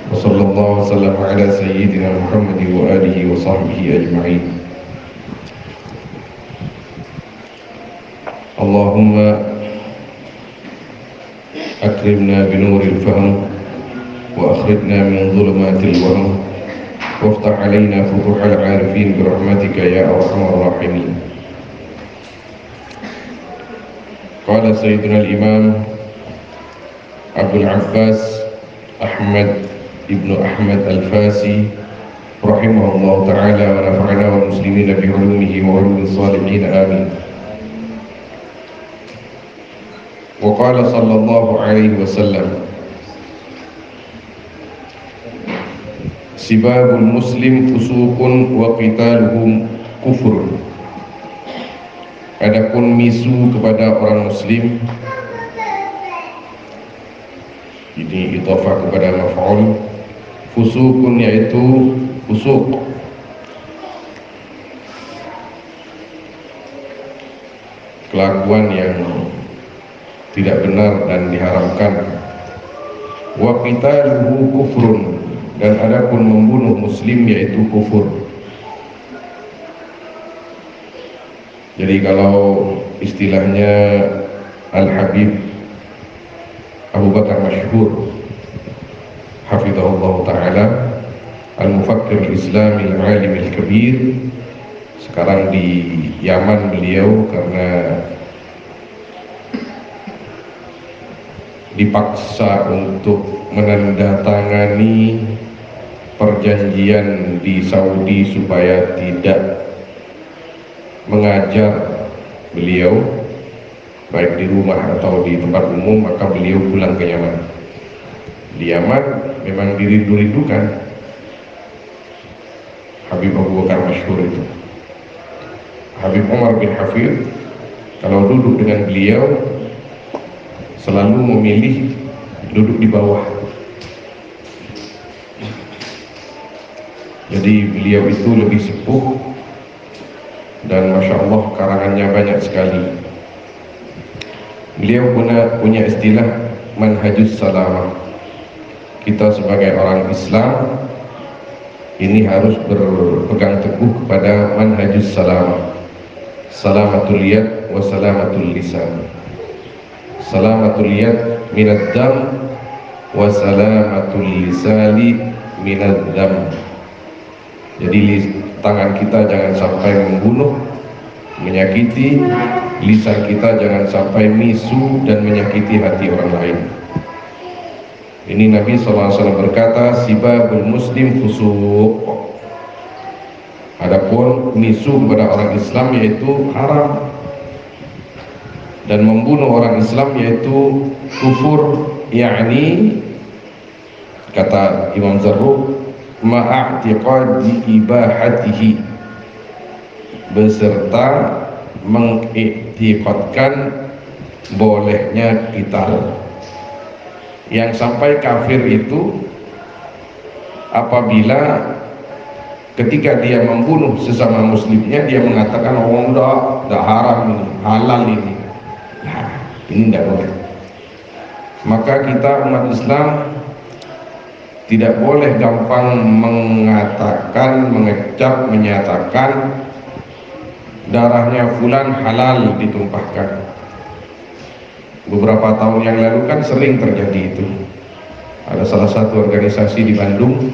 وصلى الله وسلم على سيدنا محمد وآله وصحبه أجمعين. اللهم أكرمنا بنور الفهم وأخرجنا من ظلمات الوهم وافتح علينا فتوح العارفين برحمتك يا أرحم الراحمين. قال سيدنا الإمام عبد العباس أحمد ابن أحمد الفاسي رحمه الله تعالى ونفعنا والمسلمين بعلومه وعلوم الصالحين آمين. وقال صلى الله عليه وسلم: Sibabul muslim fusukun wa qitaluhum kufrun. Adapun misu kepada orang muslim, ini idhafah kepada maf'ul. Fusukun yaitu fusuk, kelakuan yang tidak benar dan diharamkan. Wa qitaluhu kufrun, dan adapun membunuh muslim yaitu kufur. Jadi kalau istilahnya Al-Habib Abu Bakar Masyhur hafizahullah ta'ala, Al-Mufakkir Al-Islami Al-Alim Al-Kabir, sekarang di Yaman beliau karena dipaksa untuk menandatangani perjanjian di Saudi supaya tidak mengajar beliau baik di rumah atau di tempat umum, maka beliau pulang ke Yaman. Di Yaman memang dirindu-rindukan Habib Abu Bakar Masyhur itu. Habib Umar bin Hafid kalau duduk dengan beliau selalu memilih duduk di bawah. Jadi beliau itu lebih sepuh dan Masya Allah karangannya banyak sekali. Beliau punya istilah manhajus salamah. Kita sebagai orang Islam ini harus berpegang teguh kepada manhajus salamah. Salamatul yad wa salamatul lisan. Salamatul yad minad dam wa salamatul lisani minad dam. Jadi tangan kita jangan sampai membunuh, menyakiti, lisan kita jangan sampai misu dan menyakiti hati orang lain. Ini Nabi SAW berkata, sibabul muslim fusuq. Adapun misu kepada orang Islam yaitu haram, dan membunuh orang Islam yaitu kufur, yakni kata Imam Zarruq ma'a'tiqadi ibahatihi, beserta mengiktikadkan bolehnya qital. Yang sampai kafir itu apabila ketika dia membunuh sesama muslimnya dia mengatakan oh enggak haram ini, halal ini. Nah, ini tidak boleh. Maka kita umat Islam tidak boleh gampang mengatakan, mengecap, menyatakan darahnya fulan halal ditumpahkan. Beberapa tahun yang lalu kan sering terjadi itu. Ada salah satu organisasi di Bandung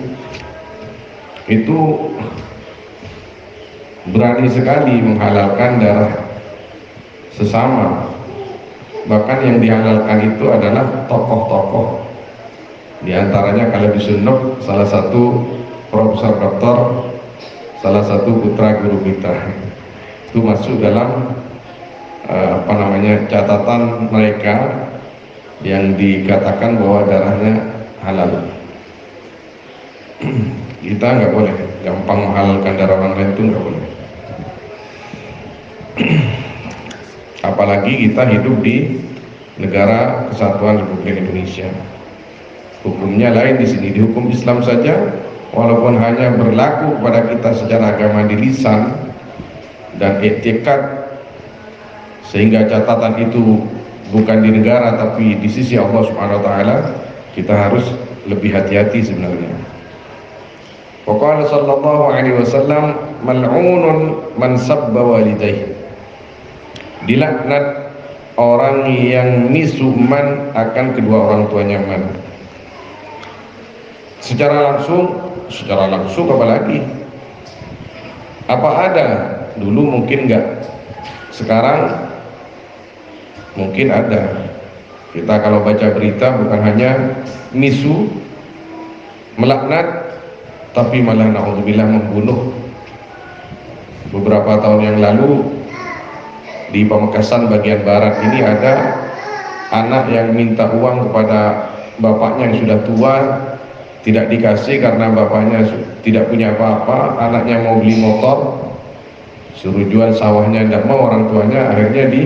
itu berani sekali menghalalkan darah sesama. Bahkan yang dihalalkan itu adalah tokoh-tokoh. Di antaranya kalau di Sunnah salah satu profesor doktor, salah satu putra guru kita itu masuk dalam catatan mereka yang dikatakan bahwa darahnya halal. Kita nggak boleh gampang menghalalkan darah orang lain, itu nggak boleh. Apalagi kita hidup di negara kesatuan Republik Indonesia. Hukumnya lain di sini. Di hukum Islam saja, walaupun hanya berlaku kepada kita secara agama di lisan dan i'tikad, sehingga catatan itu bukan di negara tapi di sisi Allah Subhanahu wa taala, kita harus lebih hati-hati sebenarnya. Waqala sallallahu alaihi wasallam mal'unun man sabba walidayhi. Dilaknat orang yang misu man akan kedua orang tuanya man. Secara langsung apalagi? Apa ada? Dulu mungkin enggak. Sekarang mungkin ada. Kita kalau baca berita bukan hanya misu, melaknat, tapi malah na'udzubillah membunuh. Beberapa tahun yang lalu di Pamekasan bagian barat ini ada anak yang minta uang kepada bapaknya yang sudah tua, tidak dikasih karena bapaknya tidak punya apa-apa. Anaknya mau beli motor, suruh jual sawahnya, tidak mau orang tuanya, akhirnya di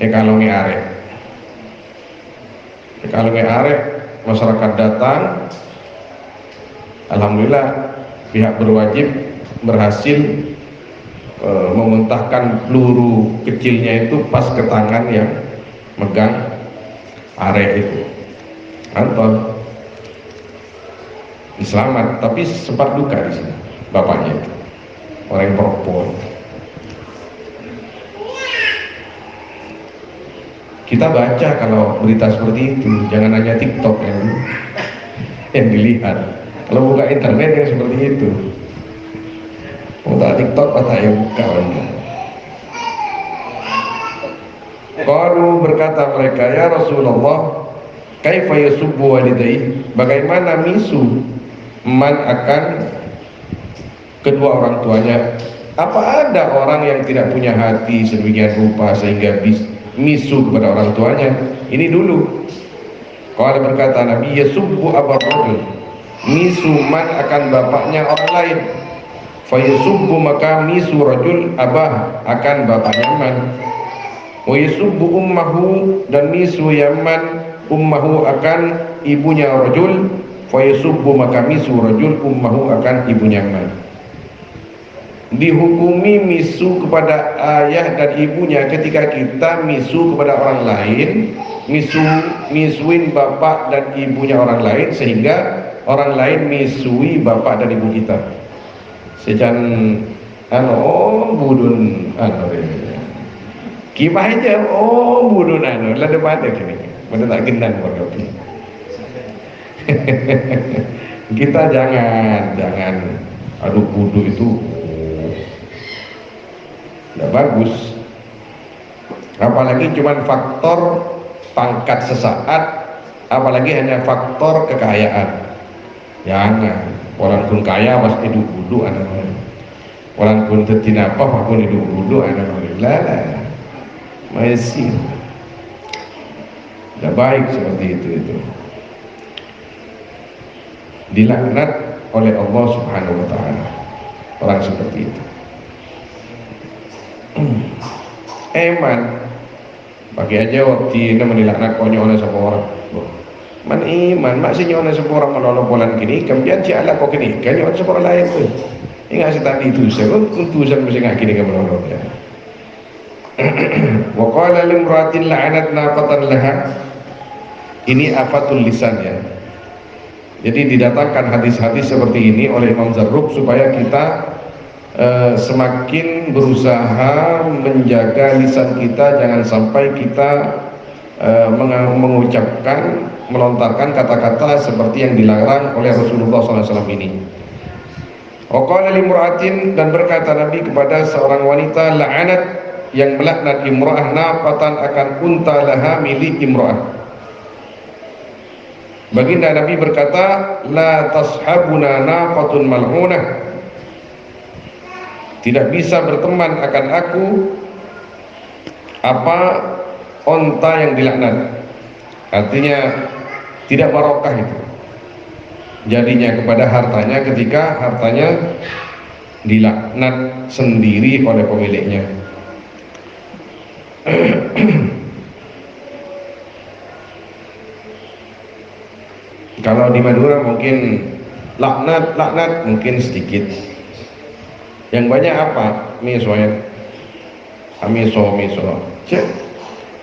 ekalongi arek. Ekalongi arek, masyarakat datang. Alhamdulillah pihak berwajib berhasil memuntahkan peluru kecilnya itu pas ke tangan yang megang arek itu. Antol selamat, tapi sempat duka di sini bapaknya itu, orang perempuan. Kita baca kalau berita seperti itu, jangan hanya TikTok yang dilihat. Kalau buka internet yang seperti itu, buka TikTok apa yang buka? Qalu, berkata mereka, ya Rasulullah, kaifa yasubbu walidayhi, bagaimana misu man akan kedua orang tuanya? Apa ada orang yang tidak punya hati sedemikian rupa sehingga misu kepada orang tuanya? Ini dulu. Qala, berkata Nabi, yasubbu abar rajul, misu man akan bapaknya orang lain. Fa yasubbu, maka misu rajul abah akan bapaknya man. Wa yasubbu ummahu, dan misu yaman ummahu akan ibunya rajul. Fa yasubbu, maka misu rajul ummahu akan ibunya man. Dihukumi misu kepada ayah dan ibunya ketika kita misu kepada orang lain, misuin bapak dan ibunya orang lain, sehingga orang lain misui bapak dan ibu kita. Sejan budun kibah aja, budun lada pada gini, pada tak gendang kopi. Kita jangan aduh budu itu tidak bagus, apalagi cuman faktor pangkat sesaat, apalagi hanya faktor kekayaan. Jangan, orang pun kaya pasti hidup budu anak orang, orang pun tertina apa pun hidup budu anak orang. Lah, masih tidak baik seperti itu. Dilaknat oleh Allah Subhanahu wa Ta'ala orang seperti itu. Eman bagi aja waktu ini menilaknat konyol oleh sebuah orang. Man iman maksudnya oleh sebuah orang menolong polan kini kemudian ciala kok kini kan oleh sebuah orang lain pun ingat sih tadi itu saya untuk saya mesti nggak kini kamu menolong ya. Wa qala limratin la'anat naqatan laha, ini afatul lisan ya. Jadi didatangkan hadis-hadis seperti ini oleh Imam Zarruq supaya kita semakin berusaha menjaga lisan kita, jangan sampai kita mengucapkan, melontarkan kata-kata seperti yang dilarang oleh Rasulullah SAW ini. Waqala limra'atin, dan berkata Nabi kepada seorang wanita, la'anat, yang melaknat imra'ah naqatan akan unta laha milik imra'ah. Baginda Nabi berkata, la tashabuna naqatun mal'unah, tidak bisa berteman akan aku apa onta yang dilaknat. Artinya tidak barokah itu jadinya kepada hartanya ketika hartanya dilaknat sendiri oleh pemiliknya. Kalau di Madura mungkin laknat mungkin sedikit. Yang banyak apa? Misoen, miso. Cek,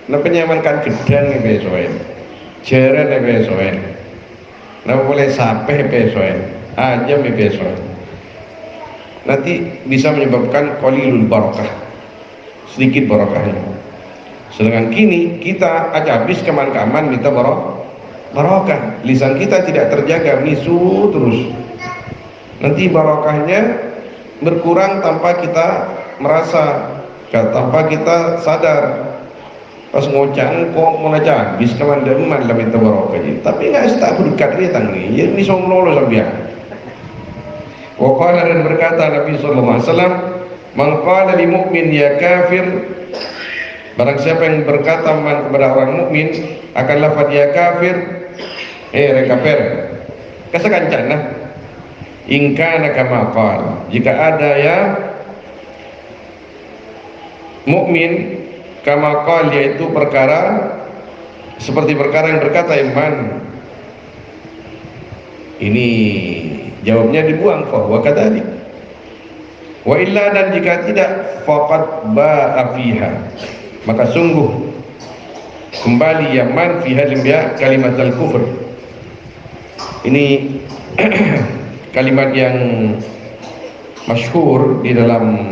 nak penyamankan gedang misoen, jeren misoen. Nah boleh sampai pesoen aja pesoen, nanti bisa menyebabkan qalilul barakah, sedikit barakahnya. Sedangkan kini kita aja habis keman-kaman minta barokah, lisan kita tidak terjaga, misu terus, nanti barakahnya berkurang tanpa kita merasa, tanpa kita sadar. Pas ngocang kok mau aja habis keman deman lah minta barokah, tapi nggak tak berdekat dia tangni, ya ini somlolo sambian. Waqala, dan berkata Nabi SAW, man qala li mu'min ya kafir, barang siapa yang berkata man kepada orang mukmin akan lafaz ya kafir, rekaper kasakancan nah, in kana kama qala, jika ada ya mukmin kama qala, yaitu perkara seperti perkara yang berkata iman. Ini jawabnya dibuang, fahuwa kadzalik. Wa illa, dan jika tidak, faqad ba'a fiha, maka sungguh kembali yaman fiha limbia kalimat al-kufr. Ini kalimat yang masyhur di dalam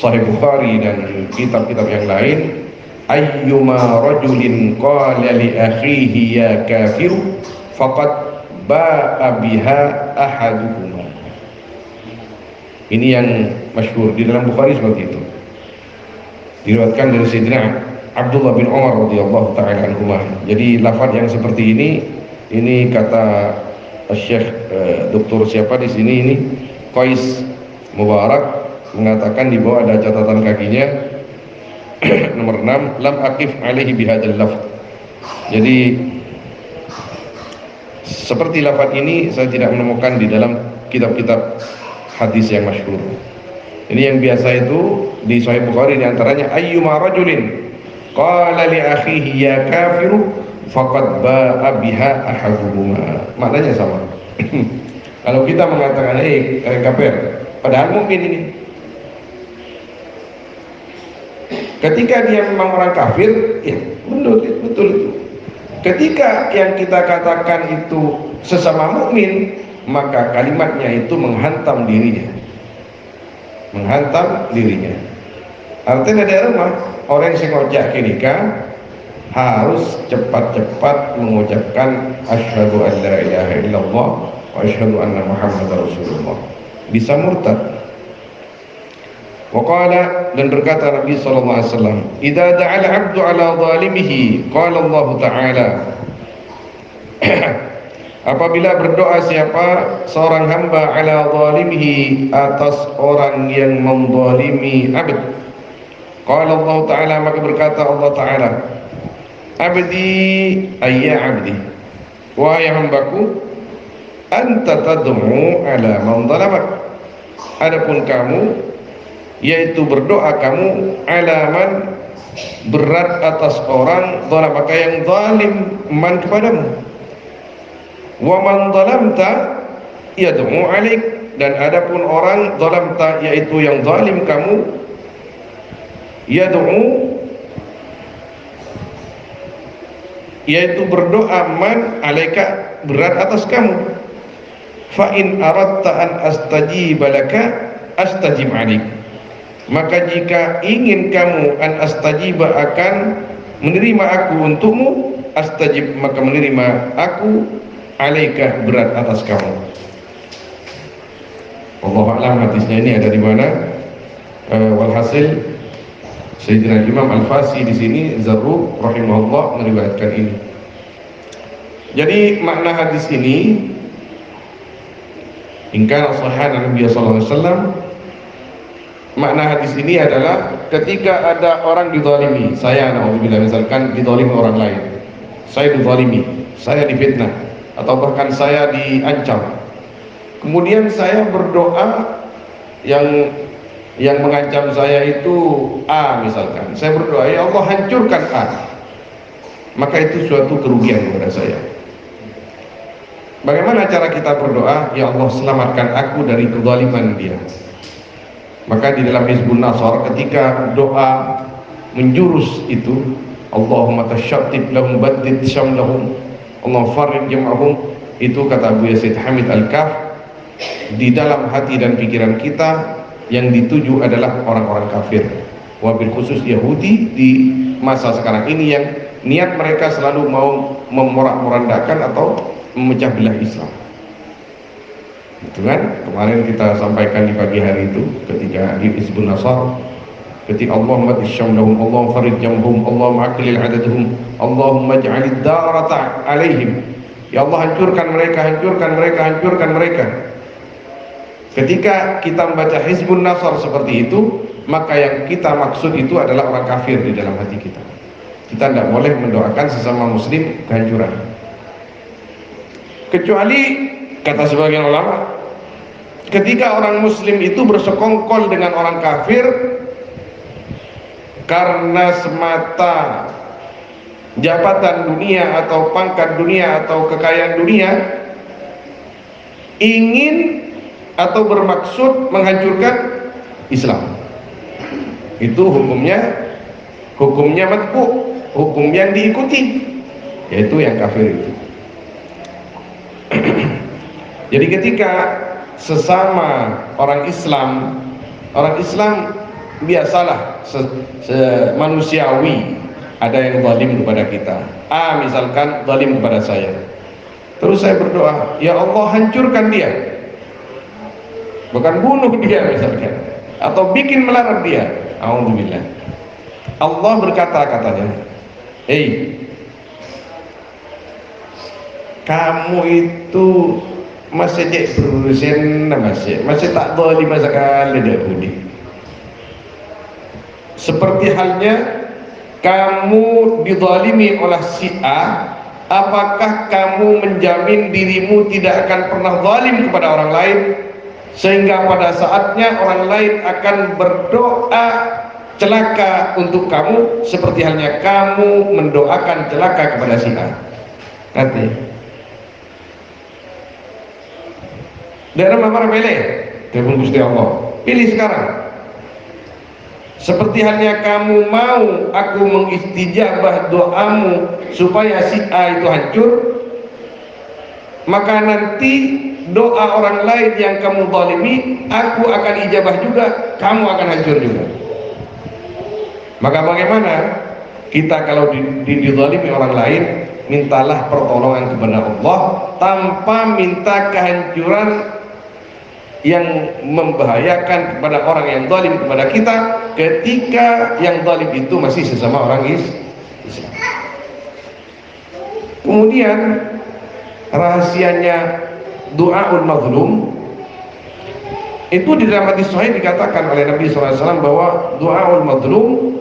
Sahih Bukhari dan kitab-kitab yang lain. Ayyuma rajulin qala li akhihi ya kafiru faqad ba'a biha ahaduhuma. Ini yang masyhur di dalam Bukhari seperti itu. Diriwayatkan dari Sayyidina Abdullah bin Umar radhiyallahu taala anhuma. Jadi lafaz yang seperti ini kata Syekh Dr. siapa di sini, ini Qais Mubarak mengatakan di bawah ada catatan kakinya nomor 6, lam aqif alaihi bihadzal lafz. Jadi seperti lafaz ini saya tidak menemukan di dalam kitab-kitab hadis yang masyhur. Ini yang biasa itu di Sahih Bukhari, di antaranya ayyuma rajulin qala li akhihi ya kafiru faqad ba'a biha ahaduhuma. Maknanya sama. Kalau kita mengatakan kafir padahal mukmin ini, ketika dia memang orang kafir, ya betul itu. Ketika yang kita katakan itu sesama mukmin, maka kalimatnya itu menghantam dirinya. Artinya dari rumah orang yang ngojak nikah harus cepat-cepat mengucapkan asyhadu an la ilaha illallah wa asyhadu anna muhammadar rasulullah, bisa murtad. Waqala, dan berkata Nabi sallallahu alaihi wasallam, idza da'al 'abdu 'ala zalimihi qala Allah ta'ala, apabila berdoa siapa seorang hamba 'ala zalimihi, atas orang yang menzalimi abd, qala Allah ta'ala, maka berkata Allah ta'ala, abdi ayya abdi, wahai hambaku, anta tad'u 'ala man zalamak, adapun kamu yaitu berdoa kamu alaman berat atas orang zalamaka yang zalim man kepadamu, wa man zalamta yad'u alaik, dan adapun orang zalamta yaitu yang zalim kamu, yad'u yaitu berdoa man alaika berat atas kamu. Fa in aradta an astajiba laka astajib alaik, maka jika ingin kamu an astajiba akan menerima aku untukmu, astajib maka menerima aku alaika berat atas kamu. Wallahu a'lam, hadisnya ini ada di mana? Walhasil Sayyidina Imam Al-Fasi di sini Zarruq rahimahullah meriwayatkan ini. Jadi makna hadis ini, ingkar sahahan Nabi sallallahu alaihi wasallam, makna hadis ini adalah ketika ada orang dizalimi, saya na'udzubillah misalkan dizalimi orang lain, saya dizalimi, saya difitnah, atau bahkan saya diancam, kemudian saya berdoa, yang mengancam saya itu A misalkan, saya berdoa ya Allah hancurkan A, maka itu suatu kerugian kepada saya. Bagaimana cara kita berdoa? Ya Allah selamatkan aku dari kezaliman dia. Maka di dalam Hizbun Nasr ketika doa menjurus itu, Allahumma tashattib lahum baddid syamlahum, Allah farid jam'ahum, Itu kata Abu Yazid Hamid Al-Kaf, di dalam hati dan pikiran kita yang dituju adalah orang-orang kafir, wabil khusus Yahudi di masa sekarang ini yang niat mereka selalu mau memorak-morandakan atau memecah belah Islam. Itu kan kemarin kita sampaikan di pagi hari itu ketika di Hizbun Nasr, ketika Allahumma isyamlahum, Allahumma farid jamhum, Allahumma aqlil adadhum, Allahumma ij'alid darata alaihim. Ya Allah, hancurkan mereka, hancurkan mereka, hancurkan mereka. Ketika kita membaca Hizbun Nasr seperti itu, maka yang kita maksud itu adalah orang kafir di dalam hati kita. Kita tidak boleh mendoakan sesama muslim kehancuran. Kecuali, kata sebagian ulama, ketika orang muslim itu bersekongkol dengan orang kafir karena semata jabatan dunia atau pangkat dunia atau kekayaan dunia, ingin atau bermaksud menghancurkan Islam, itu hukumnya matbu, hukum yang diikuti, yaitu yang kafir itu. Jadi ketika sesama orang Islam biasalah manusiawi, ada yang zalim kepada kita. Misalkan zalim kepada saya, terus saya berdoa, ya Allah hancurkan dia, bukan bunuh dia misalkan, atau bikin melarat dia. Alhamdulillah. Allah berkata, katanya, hei, kamu itu masih cek berurusan, masih tak zalim sekali dah budi. Seperti halnya kamu dizalimi oleh si A, apakah kamu menjamin dirimu tidak akan pernah zalim kepada orang lain, sehingga pada saatnya orang lain akan berdoa celaka untuk kamu seperti halnya kamu mendoakan celaka kepada si A? Nanti daerah mana pilih? Telepon Gusti Allah, pilih sekarang. Seperti halnya kamu mau aku mengistijabah doamu supaya si A itu hancur, maka nanti doa orang lain yang kamu zalimi, aku akan ijabah juga, kamu akan hancur juga. Maka bagaimana kita kalau dizalimi orang lain, mintalah pertolongan kepada Allah tanpa minta kehancuran yang membahayakan kepada orang yang zalim kepada kita, ketika yang zalim itu masih sesama orang Islam. Kemudian rahasianya doaul mazlum itu di dalam hadis sahih dikatakan oleh Nabi SAW bahwa doaul mazlum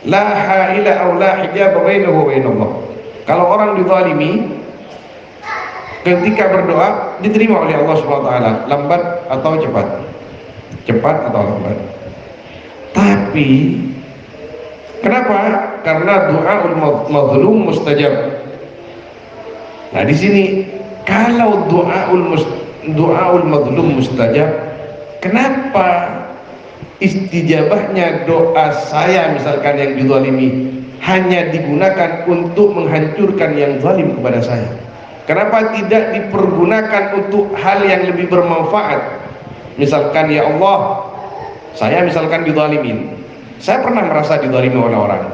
la haila aw la hijab bainahu wa bainallah. Kalau orang dizalimi, ketika berdoa diterima oleh Allah SWT, lambat atau cepat atau lambat. Tapi kenapa? Karena doaul mazlum mustajab. Nah di sini kalau doaul mazlum mustajab, kenapa istijabahnya doa saya misalkan yang dizalimi hanya digunakan untuk menghancurkan yang zalim kepada saya? Kenapa tidak dipergunakan untuk hal yang lebih bermanfaat? Misalkan, ya Allah, saya misalkan dizalimin, saya pernah merasa dizalimi oleh orang,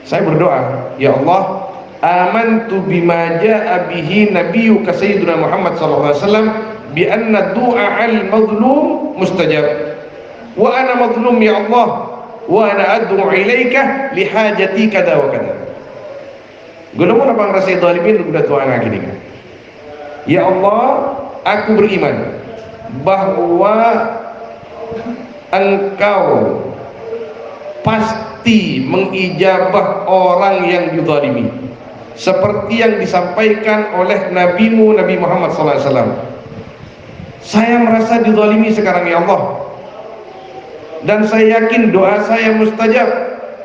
saya berdoa, ya Allah, amantu bima jaa bihi nabiyyuka sayyiduna Muhammad sallallahu alaihi wasallam bi anna du'a al mazlum mustajab wa ana mazlum ya Allah wa ana ad'u ilaika li hajati kada wa kada. Guna apa ngerasa zalimin udah doa lagi nih. Ya Allah, aku beriman bahwa Engkau pasti mengijabah orang yang dizalimi, seperti yang disampaikan oleh Nabimu Nabi Muhammad SAW. Saya merasa dizalimi sekarang ya Allah, dan saya yakin doa saya mustajab,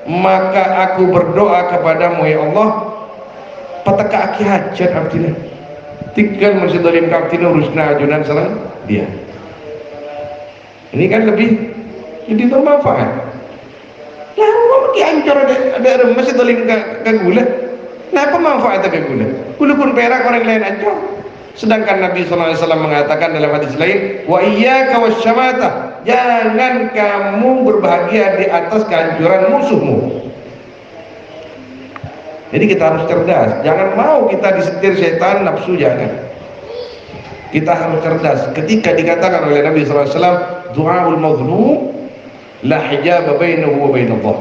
maka aku berdoa kepadamu ya Allah, pataka aki hajat abdina, tinggal masih zalim kaktina urusna ajunan salam dia. Ini kan lebih jadi bermanfaat. Ya Allah, dihancur ada masih zalim ke gula. Kenapa manfaatnya ke gula? Gula pun perak orang lain hancur. Sedangkan Nabi SAW mengatakan dalam hadis lain, wa iyyaka wasyamata, jangan kamu berbahagia di atas kehancuran musuhmu. Jadi kita harus cerdas, jangan mau kita disetir setan nafsu, jangan. Kita harus cerdas. Ketika dikatakan oleh Nabi SAW, du'aul mazlum la hijaba bainahu wa bainallah.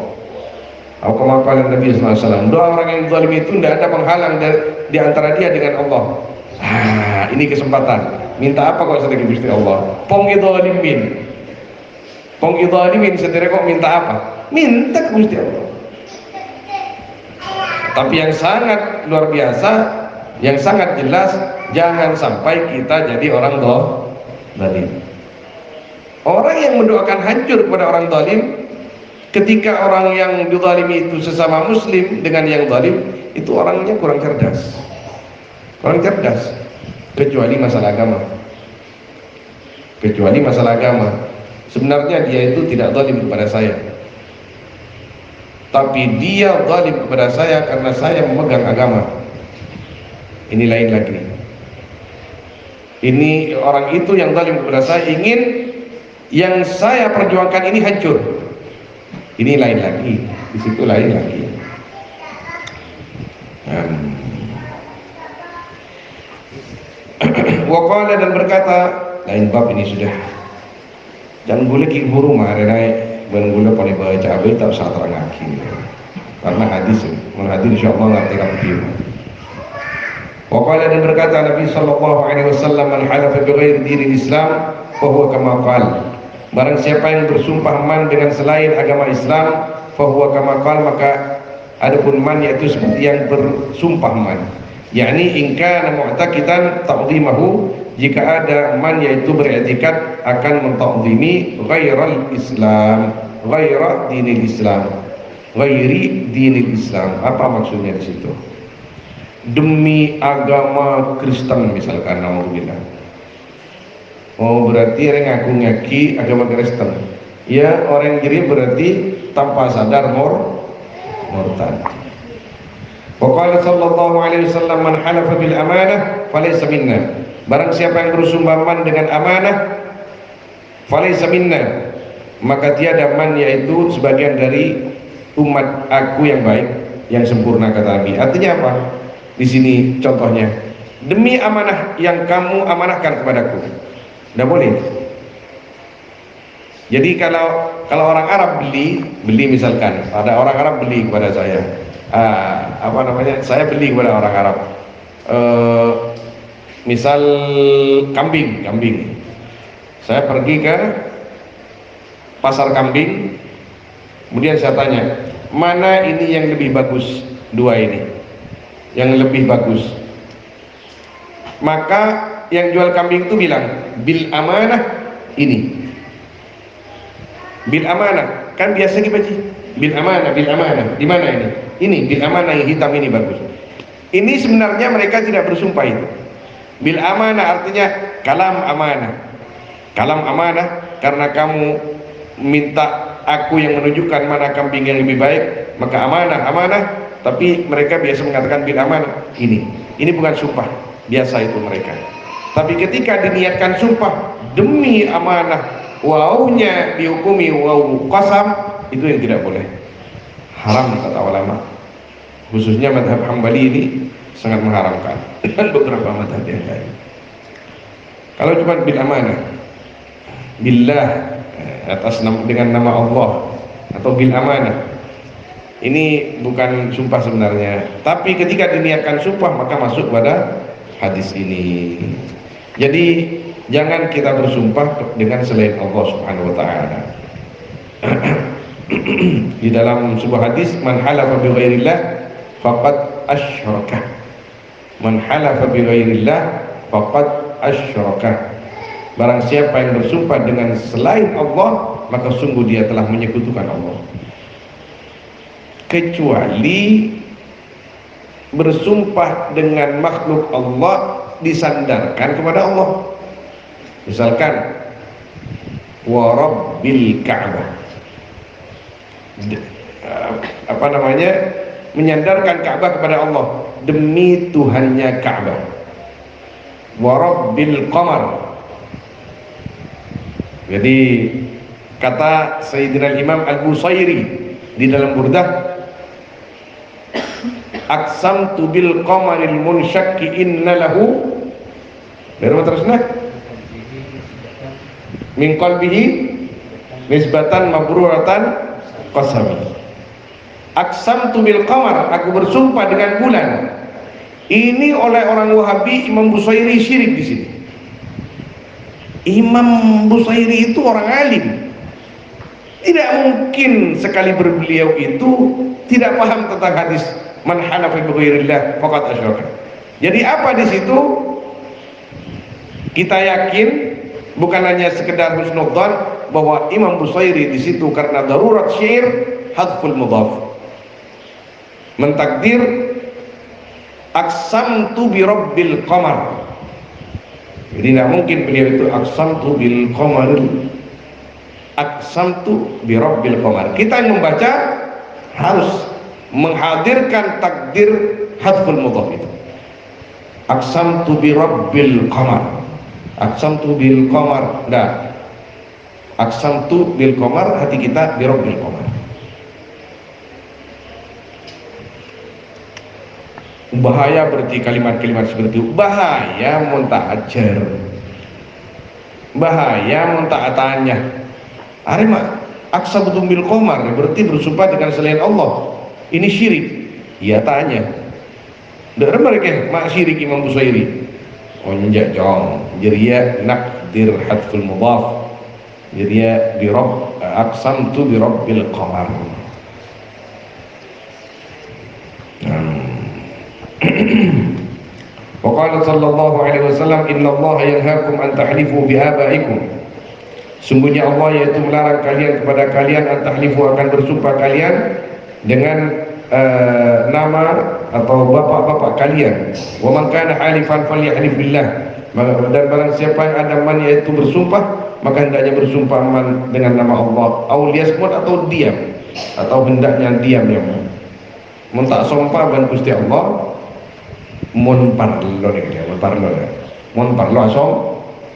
Atau kama qala Nabi SAW, doa orang yang zalim itu tidak ada penghalang di antara dia dengan Allah. Ini kesempatan. Minta apa kau sedekah Gusti Allah? Pong idzalimin. Pong idzalimin sedere kok minta apa? Minta ke Gusti Allah. Tapi yang sangat luar biasa, yang sangat jelas, jangan sampai kita jadi orang zalim. Orang yang mendoakan hancur kepada orang zalim, ketika orang yang dizalimi itu sesama muslim dengan yang zalim, itu orangnya kurang cerdas. Kurang cerdas, kecuali masalah agama. Kecuali masalah agama. Sebenarnya dia itu tidak zalim kepada saya, tapi dia zalim kepada saya karena saya memegang agama. Ini lain lagi. Ini orang itu yang zalim kepada saya, ingin yang saya perjuangkan ini hancur. Ini lain lagi. Di situ lain lagi. Waqala, dan berkata, lain bab ini sudah. Jangan boleh ki huru marene ben gula paling baca abel tak usah terangake. Karena hadis, mun hadis insyaallah ngerti kabeh. Waqala, dan berkata Nabi sallallahu alaihi wasallam, man halafa bighairi dinil Islam fa huwa kama qala. Barang siapa yang bersumpah man dengan selain agama Islam, fa huwa kama qala, maka adapun man yaitu seperti yang bersumpah man. Yakni in kana mu'taqidan ta'dhimahu, jika ada man yaitu beriktikad akan mentakzimi ghairal Islam, ghaira dinil Islam, ghairi dinil Islam. Apa maksudnya di situ? Demi agama Kristen misalkan, naudzubillah. Oh, berarti orang ngaku-ngaki agama Kristen. Ya, orang jadi berarti tanpa sadar murtad. Waqala sallallahu alaihi wasallam, man halafa bil amanah falaysa minna. Barang siapa yang bersumpah man dengan amanah, falaysa minna, maka tiada man, yaitu sebagian dari umat aku yang baik, yang sempurna, kata Nabi. Artinya apa? Di sini contohnya, demi amanah yang kamu amanahkan kepadaku, tidak boleh. Jadi kalau orang Arab beli misalkan, ada orang Arab beli kepada saya, saya beli kepada orang Arab, misal kambing, saya pergi ke pasar kambing, kemudian saya tanya, mana ini yang lebih bagus, dua ini yang lebih bagus, maka yang jual kambing itu bilang, bil amanah ini, bil amanah, kan biasa dibaca bil amanah, di mana ini? Ini bil amanah yang hitam ini bagus. Ini sebenarnya mereka tidak bersumpah itu. Bil amanah artinya kalam amanah. Kalam amanah karena kamu minta aku yang menunjukkan mana kambing yang lebih baik, maka amanah. Tapi mereka biasa mengatakan bil amanah. Ini bukan sumpah biasa itu mereka. Tapi ketika diniatkan sumpah demi amanah, wawunya dihukumi wawu qasam, itu yang tidak boleh. Haram kata ulama. Khususnya mazhab Hambali ini sangat mengharamkan, dan beberapa mazhab yang lain. Kalau cuma bil amanah, billah, atas dengan nama Allah, atau bil amanah, ini bukan sumpah sebenarnya. Tapi ketika diniatkan sumpah maka masuk pada hadis ini. Jadi jangan kita bersumpah dengan selain Allah Subhanahu wa taala. Di dalam sebuah hadis, man halafa bi ghairillah faqad asyraka. Man halafa bi ghairillah faqad asyraka. Barang siapa yang bersumpah dengan selain Allah, maka sungguh dia telah menyekutukan Allah. Kecuali bersumpah dengan makhluk Allah disandarkan kepada Allah. Misalkan wa rabbil Ka'bah, menyandarkan Ka'bah kepada Allah, demi Tuhannya Ka'bah. wa rabbil qamar. Jadi kata Sayyidina Imam Al-Busairi di dalam Burdah, aqsamtu bil qamaril munsyakki inna lahu, dari mana terusnya, min qalbihi nisbatan mabruratan qasami. Aqsamtu bil qamar, aku bersumpah dengan bulan. Ini oleh orang Wahabi Imam Busairi syirik di sini. Imam Busairi itu orang alim. Tidak mungkin sekali beliau itu tidak paham tentang hadis man hanafa bi ghairillah faqad asyraka. Jadi apa di situ? Kita yakin bukan hanya sekedar husnudzon bahwa Imam Busairi di situ karena darurat syair hadful mudhaf, mentakdir aqsamtu bi rabbil qamar. Jadi tidak mungkin beliau itu aqsamtu bil qamaril, aqsamtu bi rabbil qamar. Kita yang membaca harus menghadirkan takdir hadful mudhaf itu. Aqsamtu bi rabbil qamar, aqsamtu bil qamar, nah aqsamtu bil qamar, hati kita bi rabbil qamar. Bahaya berarti kalimat-kalimat seperti itu. Bahaya munta'ajar, bahaya munta'atannya. Arema aqsamtu bil qamar berarti bersumpah dengan selain Allah. Ini syirik. Ya tanya. Dari mereka mak syirik Imam Busairi. Oh njak jong. Jadi nakdir hadful mudhaf. Jadi bi rabb, aqsamtu bi rabbil qamar. Wa qala sallallahu alaihi wasallam innallaha yanhaakum an tahlifu bi abaikum. Sungguhnya Allah yaitu melarang kalian kepada kalian an tahlifu akan bersumpah kalian dengan nama atau bapak-bapak kalian. Wa man kana halifan falyahlif billah. Dan barang siapa yang ada man yaitu bersumpah, maka hendaknya bersumpah man dengan nama Allah. Au liyasmut, atau diam, atau hendaknya diam yang mun tak sumpah ban Gusti Allah. Mun parlo nek dia, mun parlo. Mun parlo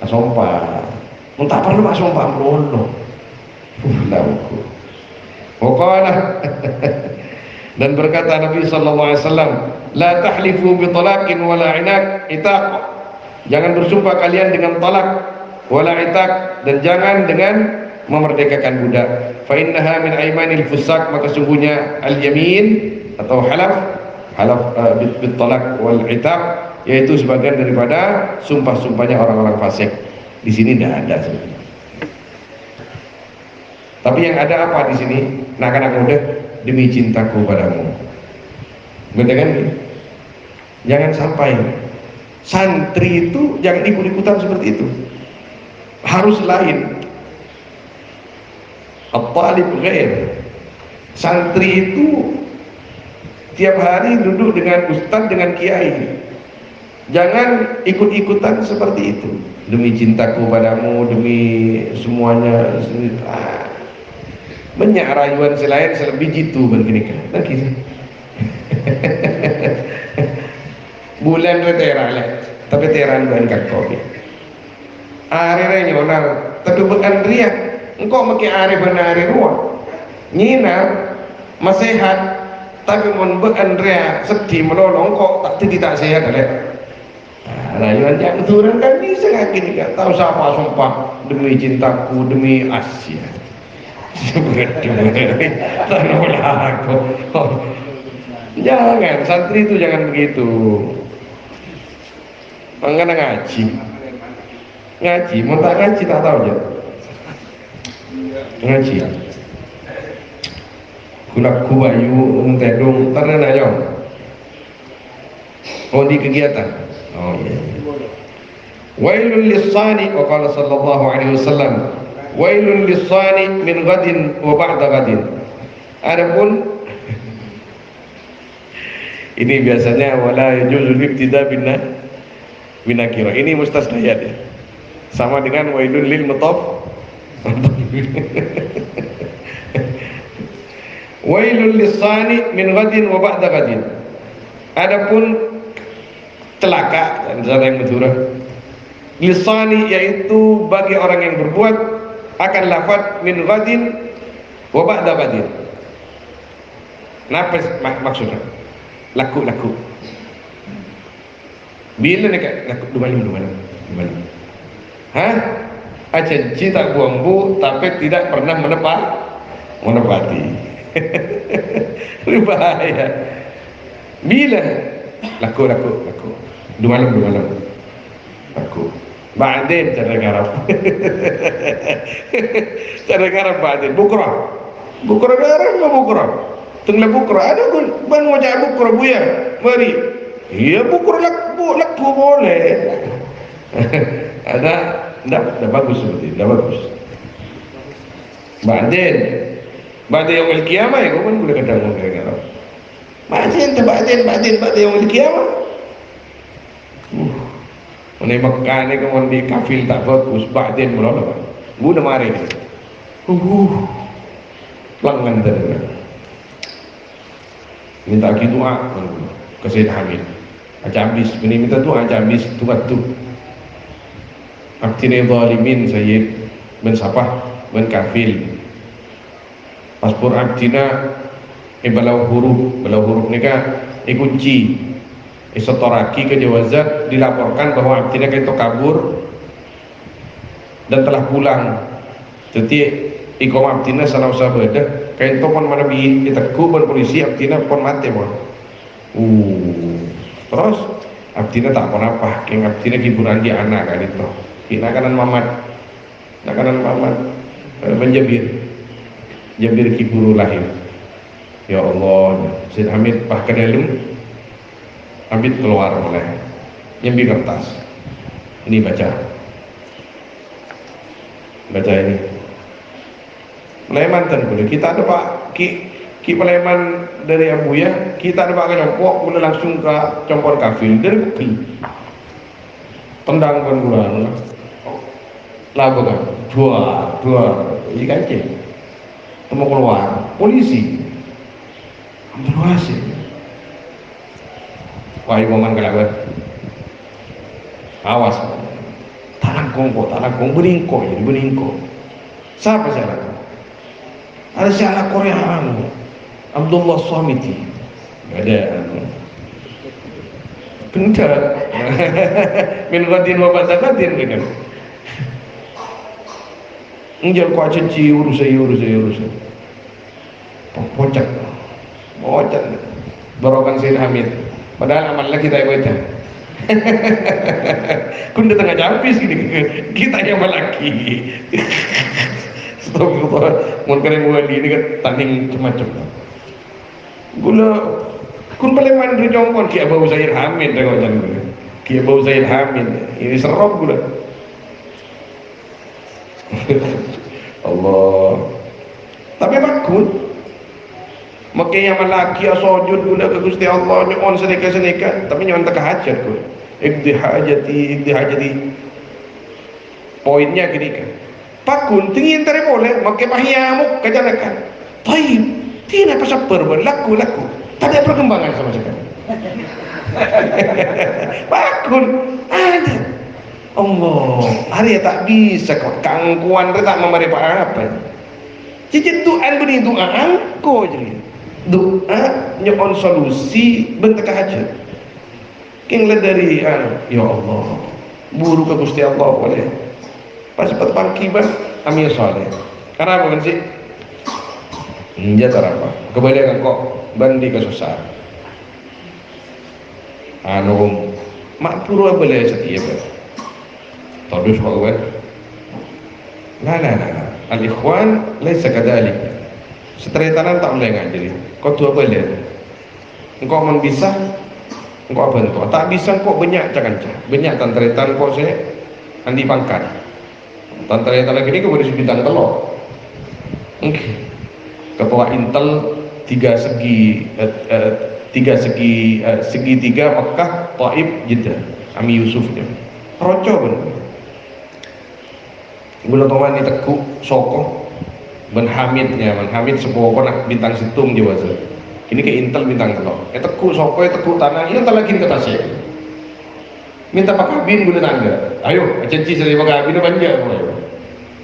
asompa. Mun tak parlo asompa mlono. Lauku. Waqala dan berkata Nabi sallallahu alaihi wasallam, la tahlifu bi talaqin wala itaq. Jangan bersumpah kalian dengan talak wala itaq, dan jangan dengan memerdekakan budak. Fa innaha min aymanil fusaq, maka sungguhnya al-yamin atau halaf bil talak wal itaq, yaitu sebagian daripada sumpah-sumpahnya orang-orang fasik. Di sini tidak ada sebenarnya. Tapi yang ada apa di sini? Anak-anak muda, demi cintaku padamu. Betul kan? Jangan sampai santri itu jangan ikut-ikutan seperti itu. Harus lain. At-talib ghair. Santri itu tiap hari duduk dengan ustaz, dengan kiai. Jangan ikut-ikutan seperti itu. Demi cintaku padamu, demi semuanya. Banyak rayuan selain selebih jitu begini kan. Lagi. Bulan retera lah, tapi teran bukan kakak. Are nyonal, tapi bukan riak. Engkau makin are benar ruang. Nyina masehat, tapi mun bukan riak sedih menolong kok tak sehat ada. Rayuan yang turun kan bisa ngakini kan. Tahu siapa sumpah demi cintaku, demi Asia. Jangan, santri itu jangan begitu. Mengenai ngaji, mau tak ngaji tak tahu aja. Ngaji. Kulak kuayu tedung terus aja. Oh di kegiatan. Oh iya. Wailul lis-sani, wa qala sallallahu alaihi wasallam. Wailun lis-sani min ghadin wa ba'da ghadin. Adapun ini biasanya wala yajuzul ibtida binakira. Ini mustasnayat ya. Sama dengan wailun lil mutaf. Wailun lis-sani min ghadin wa ba'da ghadin. Adapun celaka dan cara yang Madura, lisani, yaitu bagi orang yang berbuat, akan lafaz min ghadin wa ba'da badin. Napa maksudnya? Laku. Bila dekat laku dua malam. Hah? Janji tak buang-bu tapi tidak pernah menepati. Berbahaya. Bila laku dua malam laku. Ba'din cara ngarap. Cara ngarap ba'din bukra darah ma bukra. Tenglah bukra ada pun ban wajah bukra buya. Mari. Ya bukra laku boleh. Ada dah bagus seperti dah bagus. Ba'din yaumil qiyamah ya, kau pun boleh kata orang ngarap. Ba'din yaumil qiyamah. Ini Mekah ni kemudian di kafil tak bagus, ba'din mula lah. Guna mari ni. Pelanggan tadi. Minta lagi doa ke Sayyid Hamid. Aja habis, ini minta doa aja habis tu. Aktinai zalimin Sayyid ben Sapah ben kafil. Paspor aktina balau huruf ni kan kunci. Isotoraki ke Jawazat dilaporkan bahwa aktina itu kabur dan telah pulang. Jadi ikom aktina salah usah beda. Kain to pon mana bi diteku pon polisi aktina pon mati pon. Terus aktina tak pon apa? Kain aktina hiburan di anak kali itu. Kina kanan mamat menjabir kiburu lahir. Ya Allah, Sayyid Hamid pah ke dalam Hamid keluar oleh nyambi kertas. Ini baca ini Peleman kan boleh. Kita ada pak ki peleman dari Abuya, kita ada pak kecompok boleh langsung ke compor kafil dari bukti tendang pun bulan lagu kan dua ini kancing temu keluar polisi berhasil. Wahai woman kelakuan, awas, talangkong beringko. Siapa salah? Ada salah Korea Abdullah Somiti, ada. Benar. Min ghadin wa ba'da ghadin kan. Enjal ko aci urusan. Pocak. Barokan Sayyid Hamid. Padahal amal lagi kita baca. Kun datang aja habis gini. Kita yang malaki. Astagfirullah. Mun kene muali ini kan tanding macam-macam. Gula kun paleman di jongkon ki Abu Sayyid Hamid dah kau jangan. Ki Abu Sayyid Hamid ini serok gula. Allah. Tapi makun makanya malaki sujud guna ke Gusti Allah nyon seneka tapi nyon tak hajat ku ikdi hajati poinnya gini kan pakun tingin tare boleh make pahiamu kejalakan taib tidak pasaper laku tak ada perkembangan sama sekali. Pakun ada Allah hari tak bisa kok kangkuan tak memberi apa cicit tuan beri doa angko jadi doa nyon solusi bentuk hajat king dari ya Allah buru ke Gusti Allah boleh pas cepat pangkiban amin soleh karena apa kan sih cara apa kebalikan kok bandi kesusah mak pura boleh setia todus kok kan la al-ikhwan laisa kadalik seteretanan tak boleh ngajari kau tua boleh engkau man bisa engkau bantu tak bisa kok banyak tantretan kok saya andi pangkat tantretan lagi ini kau beri bintang telur ketua Intel segitiga Mekah Taib Jeddah Ami Yusufnya roco bener gula toman ni tekuk soko Ben Hamidnya Ben Hamid sebuah konak bintang situng Jawa Zat ini ke Intel bintang telok tekuk soko tekuk tanah ini tak lagi ke tasik minta pakabin boleh tangga, ayo cici saya pakabin banyak boleh.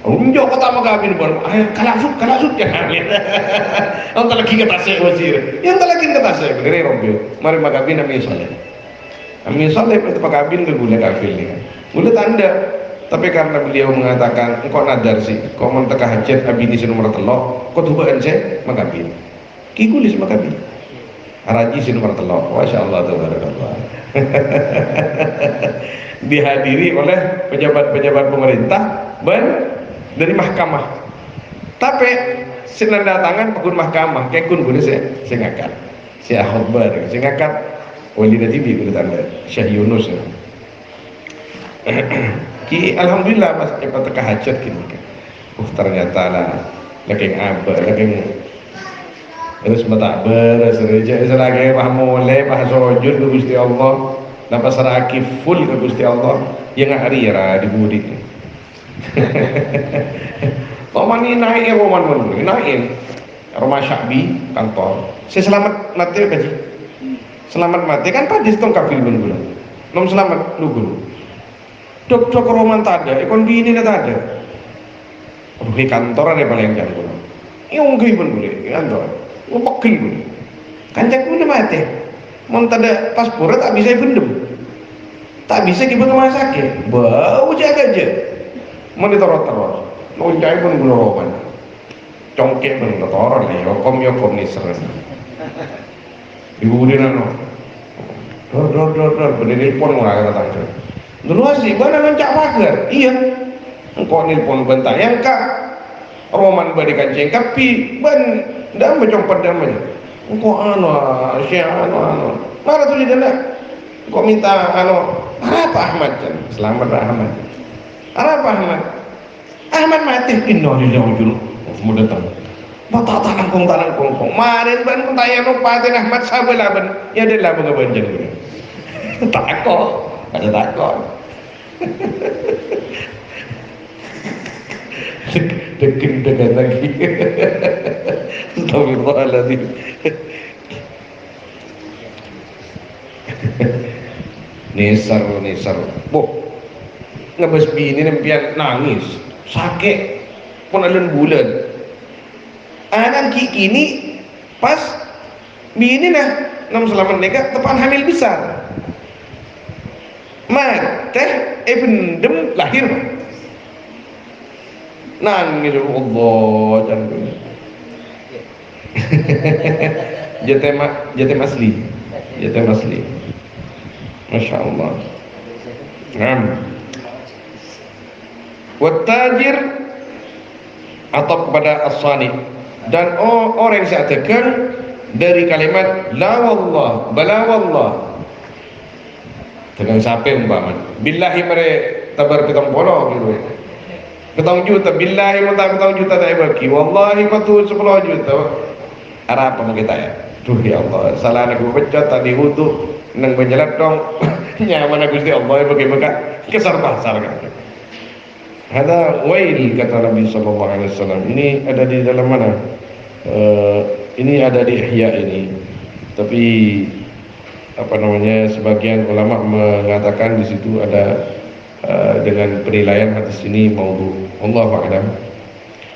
Unjuk kata pakabin pun, ayo kalasuk jangan. Yang tak lagi kata saya wazir, yang tak lagi kata saya begini rombio, mari pakabin kami soleh. Kami soleh minta pakabin ke boleh kafir ni, boleh tanda. Tapi karena beliau mengatakan, engkau nadar sih, kau mentekah hajat abini nomor telok, kau tubaan saya makabin. Kikulis makabin. Araji nomor telok, masya Allah tabarakallah. Dihadiri oleh pejabat-pejabat pemerintah dari mahkamah. Tapi senanda tangan pekun mahkamah, kayak kun boleh saya ngangkat, saya khutbah, saya ngangkat wali TV boleh tanda, Syekh Yunus. Ki alhamdulillah pas cepat teka hajat gini. Ternyata lah, lagi apa, lagi terus mata beres reja selagi bah mulai bah sujud ke Gusti Allah napa seraki full ke Gusti Allah yang hari ya dibudi Tomani naik roman menurut naik rumah Syabi kantor saya selamat mati kaji selamat mati kan pada setong kafir dulu nom selamat dulu dok roman tada ikon bini tak ada di kantor ada paling jangkul yang gimana boleh kantor pegel pun kanjak pun udah mati mau ada paspor tak bisa pendem tak bisa kita rumah sakit bau jaga aja mau ditorot-torot loncai pun belum roman congkek pun ditorot lah yokom ni seren ibu dia no dor bener nelpon orang kata dulu sih mana loncak pagar iya engkau nelpon bentar yang kak roman balik kancing tapi ban dah macam padamnya engkau anu mana tu dia nak engkau minta apa Ahmad kan selamat Ahmad apa Ahmad mati inna lillahi wa inna ilaihi datang mata tangan kong kemarin ban tanya no paten Ahmad sabelah ban ya dia lah bengabanjang takut ada takut degan lagi astagfirullahaladzim nisar boh ngebes bini nempian nangis sakit pun alun bulan anak kini pas bini nah nam selamat nikah tepan hamil besar teh pendem lahir nangis Allah jangan jatem asli Masya Allah wattajir atau kepada as-sani dan orang yang saya tekan dari kalimat la wallah bala wallah dengan siapa umpama billahi mere tabar pitong polo gitu ketong juta billahi mata ketong juta tak bagi wallahi katu 10 juta apa mau kita ya tuh ya Allah salah aku pecah tadi wudu nang menjelat dong nyaman Gusti Allah bagi maka kesar pasar kan ada wail kata Nabi sallallahu alaihi wasallam ini ada di dalam mana ini ada di Ihya ini tapi apa namanya sebagian ulama mengatakan di situ ada dengan penilaian hadis ini maudhu wallahu a'lam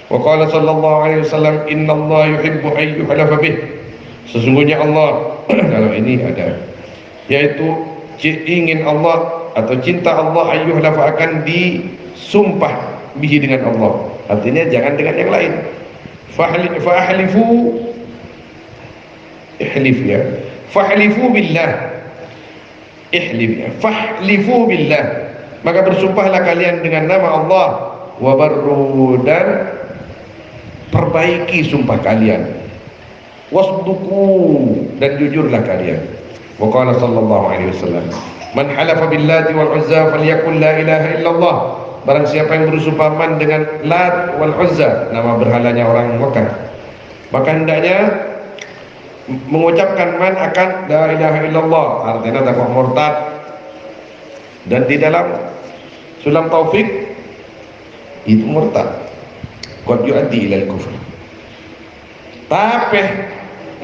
wa qala sallallahu alaihi wasallam innallaha yuhibbu an yuhlafa bih sesungguhnya Allah kalau ini ada yaitu ingin Allah atau cinta Allah an yuhlafa akan disumpah bihi dengan Allah artinya jangan dengan yang lain fahlifu ihlif ya fahlifu billah ihlif ya fahlifu billah maka bersumpahlah kalian dengan nama Allah wa barru dan perbaiki sumpah kalian wasduku dan jujurlah kalian wa qala sallallahu alaihi wasallam man halafa billati wal uzza falyakul la ilaha illallah barang siapa yang bersumpah man dengan Lat wal Uzza nama berhalanya orang Mekah maka hendaknya mengucapkan man akan la ilaha illallah artinya takwa murtad dan di dalam sulam taufik itu murtad qad yu'addi ilal kufr tapi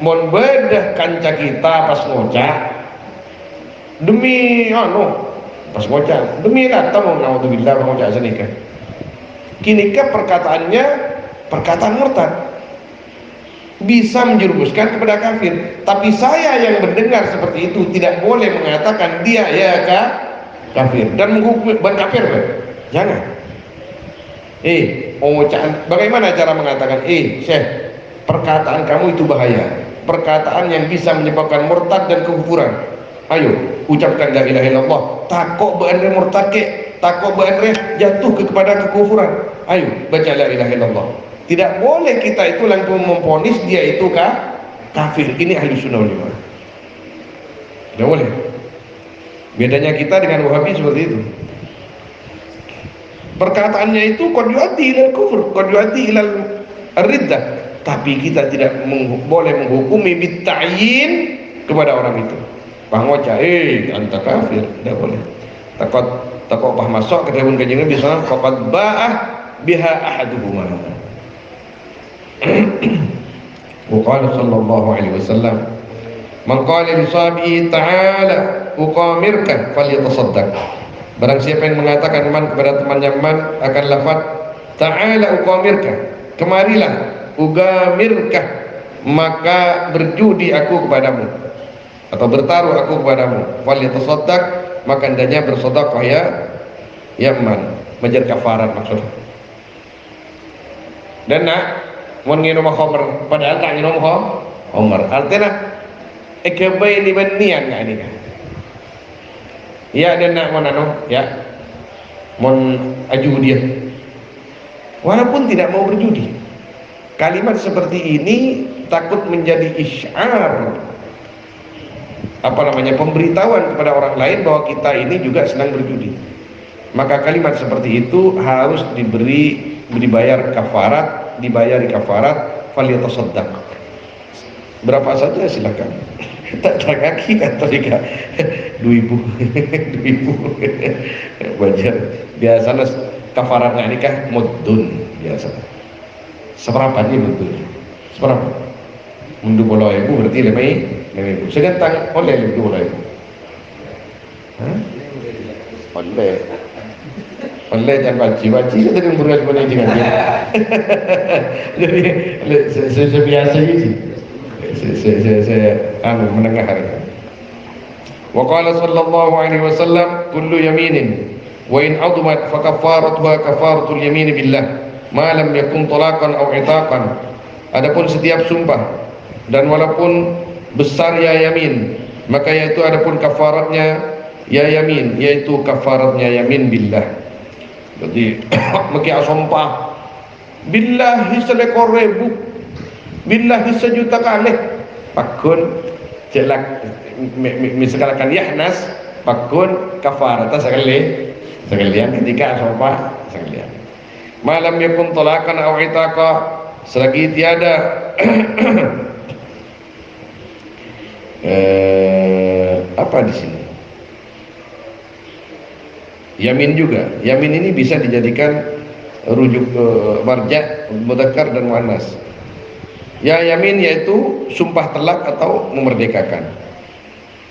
mon bedah kanca kita pas ngocak demi pas ngocak demi kata mau naudzubillah ngocak senikah kinikah perkataannya perkataan murtad bisa menjerumuskan kepada kafir. Tapi saya yang mendengar seperti itu tidak boleh mengatakan dia ya kafir dan menghukum kafir. Jangan. Bagaimana cara mengatakan Syekh, perkataan kamu itu bahaya, perkataan yang bisa menyebabkan murtad dan kekufuran. Ayo ucapkan la ilaha illallah, takok beandre murtad ke, takok beandre jatuh kepada kekufuran. Ayo baca la ilaha illallah. Tidak boleh kita itu langsung memvonis dia itu kafir. Ini ahli sunnah wal jamaah. Tidak boleh. Bedanya kita dengan Wahabi seperti itu. Perkataannya itu qad yu'addi ilal kufur, qad yu'addi ilal riddah. Tapi kita tidak boleh menghukumi bitta'yin kepada orang itu. Pangoca, anta kafir, tidak boleh. Takut pah masuk ke dalam kajian bisa faqad ba'ah biha ahaduhuma. Waqala sallallahu alaihi wasallam man qala li sahabihi ta'ala uqamirka falyatasaddaq. Barang siapa yang mengatakan man kepada temannya man akan lafaz ta'ala uqamirka, kemarilah, ugamirka, maka berjudi aku kepadamu atau bertaruh aku kepadamu, falyatasaddaq, maka hendaknya bersedekah ya man, menjadi kafarat maksudnya. Dan mun nginom khamr padahal tak nginom khamr artinya ekebay libanian nga ini kan ya dan nak mon ya mon aju dia walaupun tidak mau berjudi. Kalimat seperti ini takut menjadi isyar pemberitahuan kepada orang lain bahwa kita ini juga sedang berjudi. Maka kalimat seperti itu harus dibayar kafarat, dibayari kafarat, falyatasaddaq. Berapa saja silakan. Tak terkaki atau 2.000 wajar. Biasanya kafaratnya nikah muddun biasa. Seberapa ini muddun? Seberapa? Mundu bola ibu berarti 5.000. Sedangkan oleh 2.000. Hah? Oleh jangan baci kita dengan beras boleh dengan dia. Jadi sebiasa ini saya mendengar hari. Wa qala sallallahu alaihi wasallam kullu yaminin wa in adumat fa kafaratuha kafaratul yamin billah ma lam yakun talaqan aw itaqan. Adapun setiap sumpah dan walaupun besar ya yamin, maka yaitu adapun kafaratnya ya yamin, yaitu kafaratnya yamin billah. Jadi maki sumpah billahi selekor ribu, billahi sejuta kali pakun jelak misalkan yahnas pakun kafarata sekalian ketika sumpah sekalian. Malam yakun talakan aw itaqa, selagi tiada apa di sini yamin juga. Yamin ini bisa dijadikan rujuk marja, mudzakkar dan muannas. Ya yamin yaitu sumpah telak atau memerdekakan.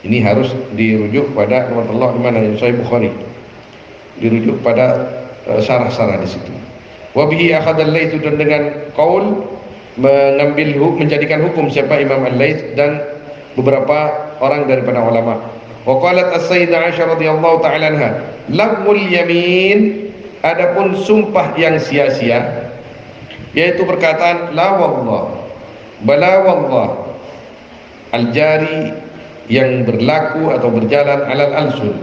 Ini harus dirujuk pada nomor Allah di mana Sahih Bukhari. Dirujuk pada syarah-syarah di situ. Wa bihi akhadha al-Laits, dan dengan qaul menjadikan hukum siapa Imam Al-Laits dan beberapa orang daripada ulama. Wa qalat as-sayyidah Aisyah radhiyallahu ta'ala anha, lagmul yamin, adapun sumpah yang sia-sia, yaitu perkataan la wallah, bala wallah, al-jari, yang berlaku atau berjalan alal alsun,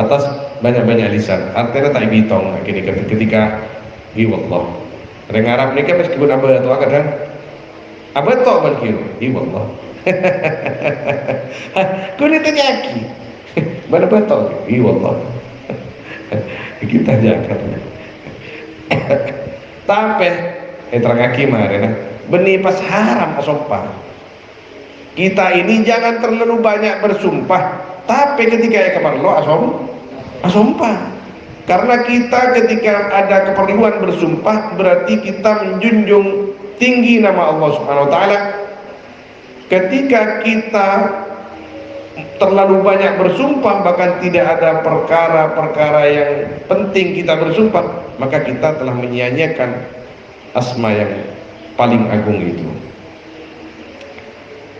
atas banyak-banyak lisan. Artinya tak bitong ketika i wallah. Orang Arab ni kan meskipun apa atau kadang apa tok berkira i wallah. Kau ni terjaki mana betul i wallah. Kita jangan tapi terangaki marena benih pas haram sumpah. Kita ini jangan terlalu banyak bersumpah, tapi ketika ya keperlu asumpah. Karena kita ketika ada keperluan bersumpah berarti kita menjunjung tinggi nama Allah Subhanahu wa taala. Ketika kita terlalu banyak bersumpah, bahkan tidak ada perkara-perkara yang penting kita bersumpah, maka kita telah menyia-nyiakan asma yang paling agung itu.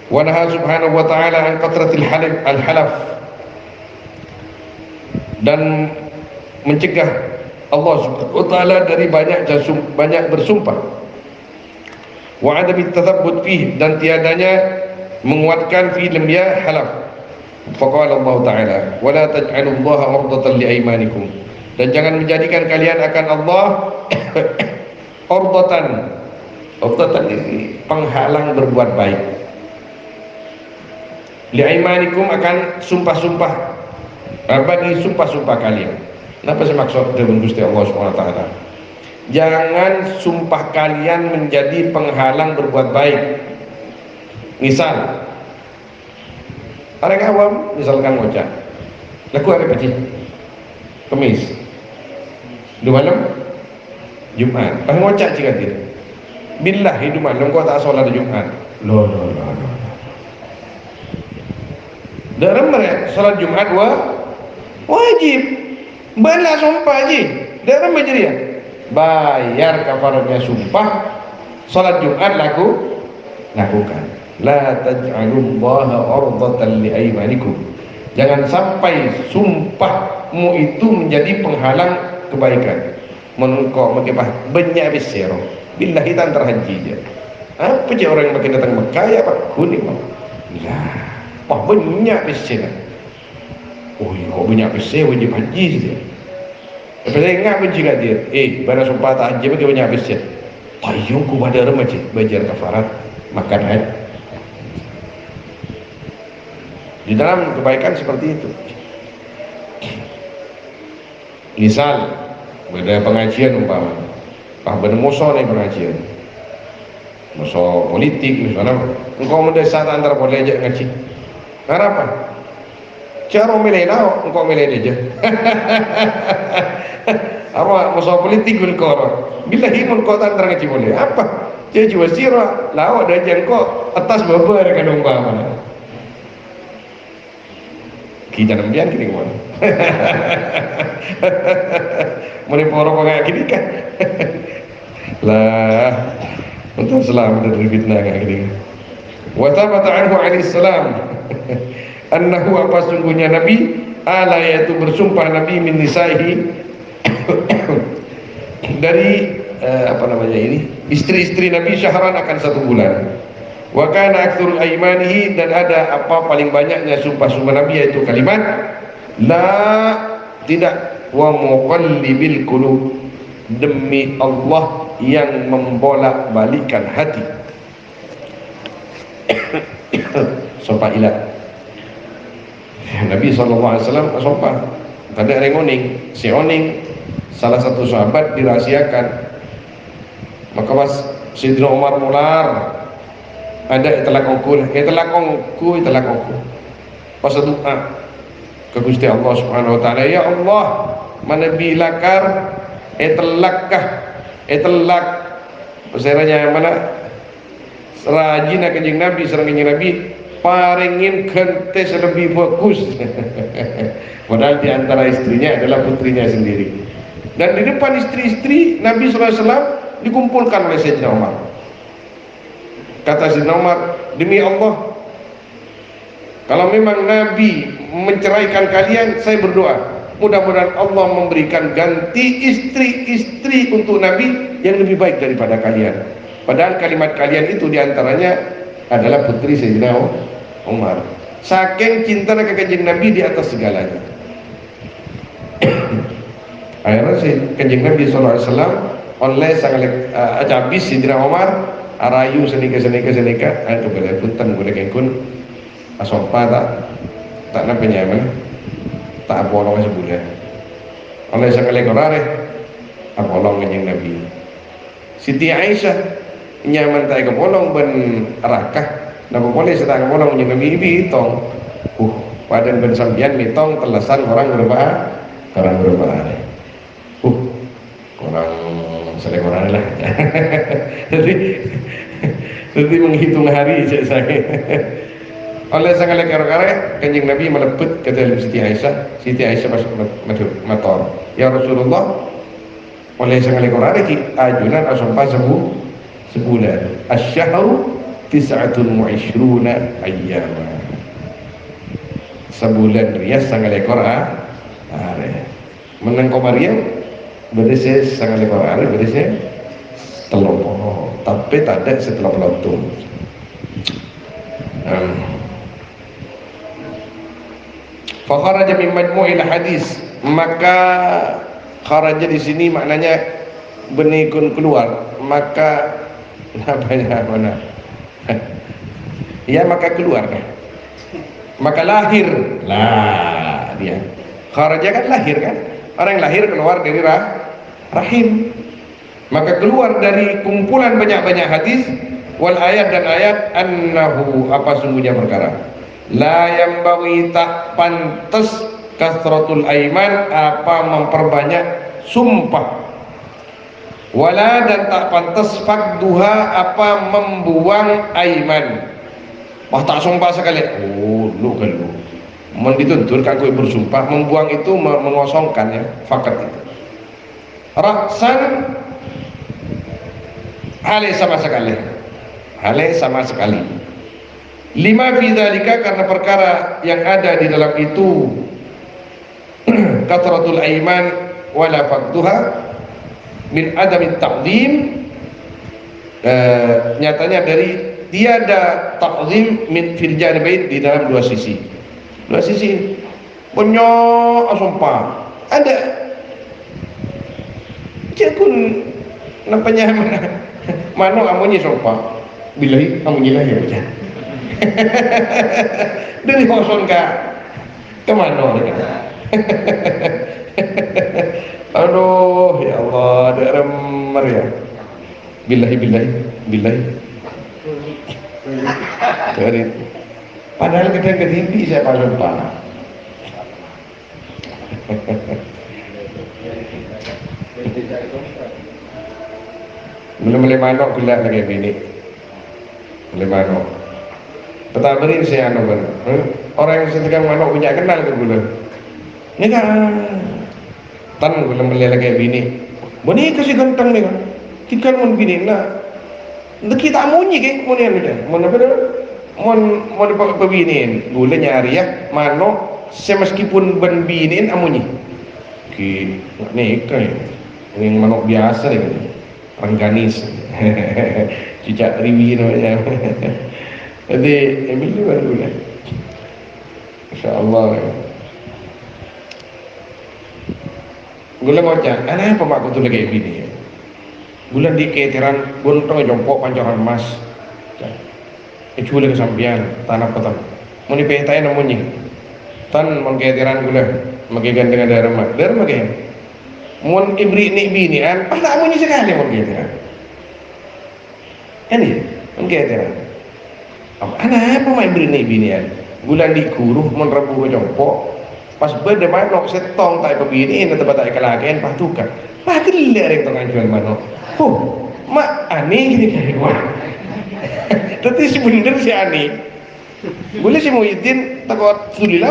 Wa naha subhanahu wa ta'ala an qatratil halaf, dan mencegah Allah subhanahu wa ta'ala dari banyak bersumpah. Wa adami tathabbut fih, dan tiadanya menguatkan fi lam ya halaf. Faqala Allah Ta'ala wa la taj'alu Allaha 'urdatan li aymanikum, dan jangan menjadikan kalian akan Allah urdatan ini penghalang berbuat baik, li aymanikum akan sumpah-sumpah, bagi sumpah-sumpah kalian. Apa sih maksud dengan Gusti Allah Subhanahu wa taala? Jangan sumpah kalian menjadi penghalang berbuat baik. Misal orang awam misalkan ngocak, laku hari peci, Kemis, dua malam, Jumat, pas ngocak jika tidak, billah hidup malam kau tak sholat Jumat, loh. Dalam mereka sholat Jumat wajib, bala sumpah je, dalam majria, bayar kafaratnya sumpah, sholat Jumat lakukan. La taj'alullaha 'urdatan li aymanikum, jangan sampai sumpahmu itu menjadi penghalang kebaikan. Menengkau makibah banyak besero billahi tan terhaji je. Apa je orang yang makin datang Mekah ya Pak kuning lah. Wah banyak besero. Oh iya banyak besero wajib haji je. Apa saya ingat pun juga dia. Pada sumpah tak haji bagi banyak besero. Payung ku pada remaja bajar kafarat makan haji. Di dalam kebaikan seperti itu. Misal beda pengajian umpama, beda musuh nih pengajian, musuh politik misalnya, engkau mendesak antara boleh aja ngaji. Kenapa? Cara milih lah, engkau milih aja. Apa musuh politik engkau? Bila himun kau antara ngaji boleh? Apa? Jadi jiwa sirah, lawak dah jengkau atas beber kan umpama. Kita nampian kini mana? Mana porok kayak gini kan? Lah, untuk selamat dari fitnah kayak gini. Wa thabata anhu alaihi salam annahu apa sungguhnya Nabi ala yaitu bersumpah Nabi min nisaihi dari istri-istri Nabi syahran akan 1 bulan. Wa kana aktsarul aymanihi, dan ada apa paling banyaknya sumpah-sumpah Nabi yaitu kalimat la, tidak, wa muqallibil qulub, demi Allah yang membolak-balikkan hati. Sumpah ilat Nabi SAW sumpah tanda rengoning si oning salah satu sahabat dirahasiakan, maka pas Sayyidina Umar mular ada itulah kongku pas doa ke Gusti Allah Subhanahu wa taala, ya Allah mana bilakar telak pasiranya mana rajina kanjeng Nabi sareng kanjeng Nabi paringin kentes lebih bagus. Padahal di antara istrinya adalah putrinya sendiri, dan di depan istri-istri Nabi SAW dikumpulkan oleh Sayyidina Umar. Kata Sayyidina Umar, demi Allah, kalau memang Nabi menceraikan kalian, saya berdoa mudah-mudahan Allah memberikan ganti istri-istri untuk Nabi yang lebih baik daripada kalian. Padahal kalimat kalian itu diantaranya adalah putri Sayyidina Umar. Saking cinta ke kanjeng Nabi di atas segalanya. Akhirnya kanjeng Nabi SAW oleh sangat habis Sayyidina Umar arayu senika itu boleh punten boleh kengkun asompa tak nampak nyaman tak bolong sebulan oleh sekali korare bolong kanjeng Nabi. Siti Aisyah nyaman tak bolong ben rakah napa boleh sedang bolong kanjeng Nabi hitong padan ben sampian mitong telesan orang berapa orang selengorang lah. jadi menghitung hari saya oleh sangat lekar-lekar Kanjeng Nabi meleput ke dalam Siti Aisyah masuk motor, ya Rasulullah, oleh sangat lekar ki ajunan asompa sebulan, asyahru tis'atun wa ishruna ayyama, sebulan rias sangat lekar menang komarian berisi sangat lekar berisi telur, tapi tak ada setelah pelotung. Fakharaja min majmu'il hadis, maka kharaja di sini maknanya benikun keluar, maka namanya mana? Ya maka keluar kan? Maka lahir lah dia. Kharaja kan lahir kan? Orang yang lahir keluar dari rahim. Maka keluar dari kumpulan banyak-banyak hadis wal ayat dan ayat annahu apa sungguhnya perkara la yambaghi tak pantas kasratul aiman apa memperbanyak sumpah, wala dan tak pantas fakduha apa membuang aiman. Wah tak sumpah sekali, oh lu kan lu dituntut kan gue bersumpah, membuang itu mengosongkan ya fakat itu raksan hale sama sekali lima fi dzalika karena perkara yang ada di dalam itu kathratul aiman wala faqduha min adami ta'zim, nyatanya dari tiada ta'zim min fil janibain di dalam dua sisi banyak sumpah ada jakun nampaknya mana amunnya sumpah bilahi amunnya lah ya baca dari kosong ke mana aduh ya Allah ada remar ya bilahi dari padahal kita ketimpi saya pasang panah belum manok gila lagi bini manok petaberin saya orang yang setekan manok punya kenal ke gula ini kan tan gula melelak kayak bini bini kasih ganteng nih kan tikar mon bini nah kita amunyi ke mon yang ada mon apa dah mon dipakai pebinin gula nyari ya manok saya meskipun ben binin amunyi ki nih kayak yang manok biasa deh kan rengganis cicak riwi namanya jadi ambil juga dulu insyaallah gula ngocak anak apa mak kutu lagi bini bulan di keteran bontong jongkok pancoran emas kecuali kesampian tanah petang mau dipetain namanya tan mau keteran gula magi gandengan darah kayak mun ibri ni binian pas tak amunyi sekali mun keteran kan ya mun keteran anak apa mau ibri ni binian bulan dikuruh mun rebu jongkok pas beda manok setong tak pebini ini tempat tak kelakian pas tukar pas gila yang tengah jual manok mak aneh gini kayak wah tapi sebenernya si aneh boleh si Muhyiddin takut tuli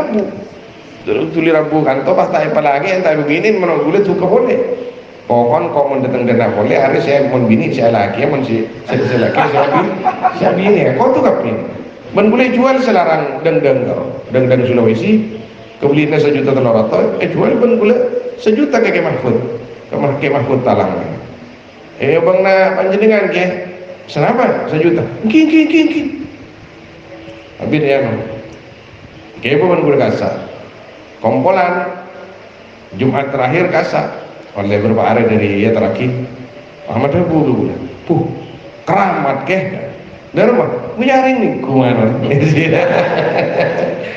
lampu kantor pas tak lagi yang tak begini menurut gue suka boleh pokoknya kau mau datang dana boleh hari saya mau bini saya lagi mau si saya lagi saya bini ya kau tuh kapin ben boleh jual selarang dendeng Sulawesi kebelinya 1 juta telur atau jual ben boleh 1 juta ke Mahfud talang bang na panjenengan ke senapa 1 juta king habis dia kayak apa ben boleh kasar kompolan Jumat terakhir kasak oleh beberapa hari dari ya terakhir Ahmad Rabu keramat ke dari rumah nyaring nih kumanon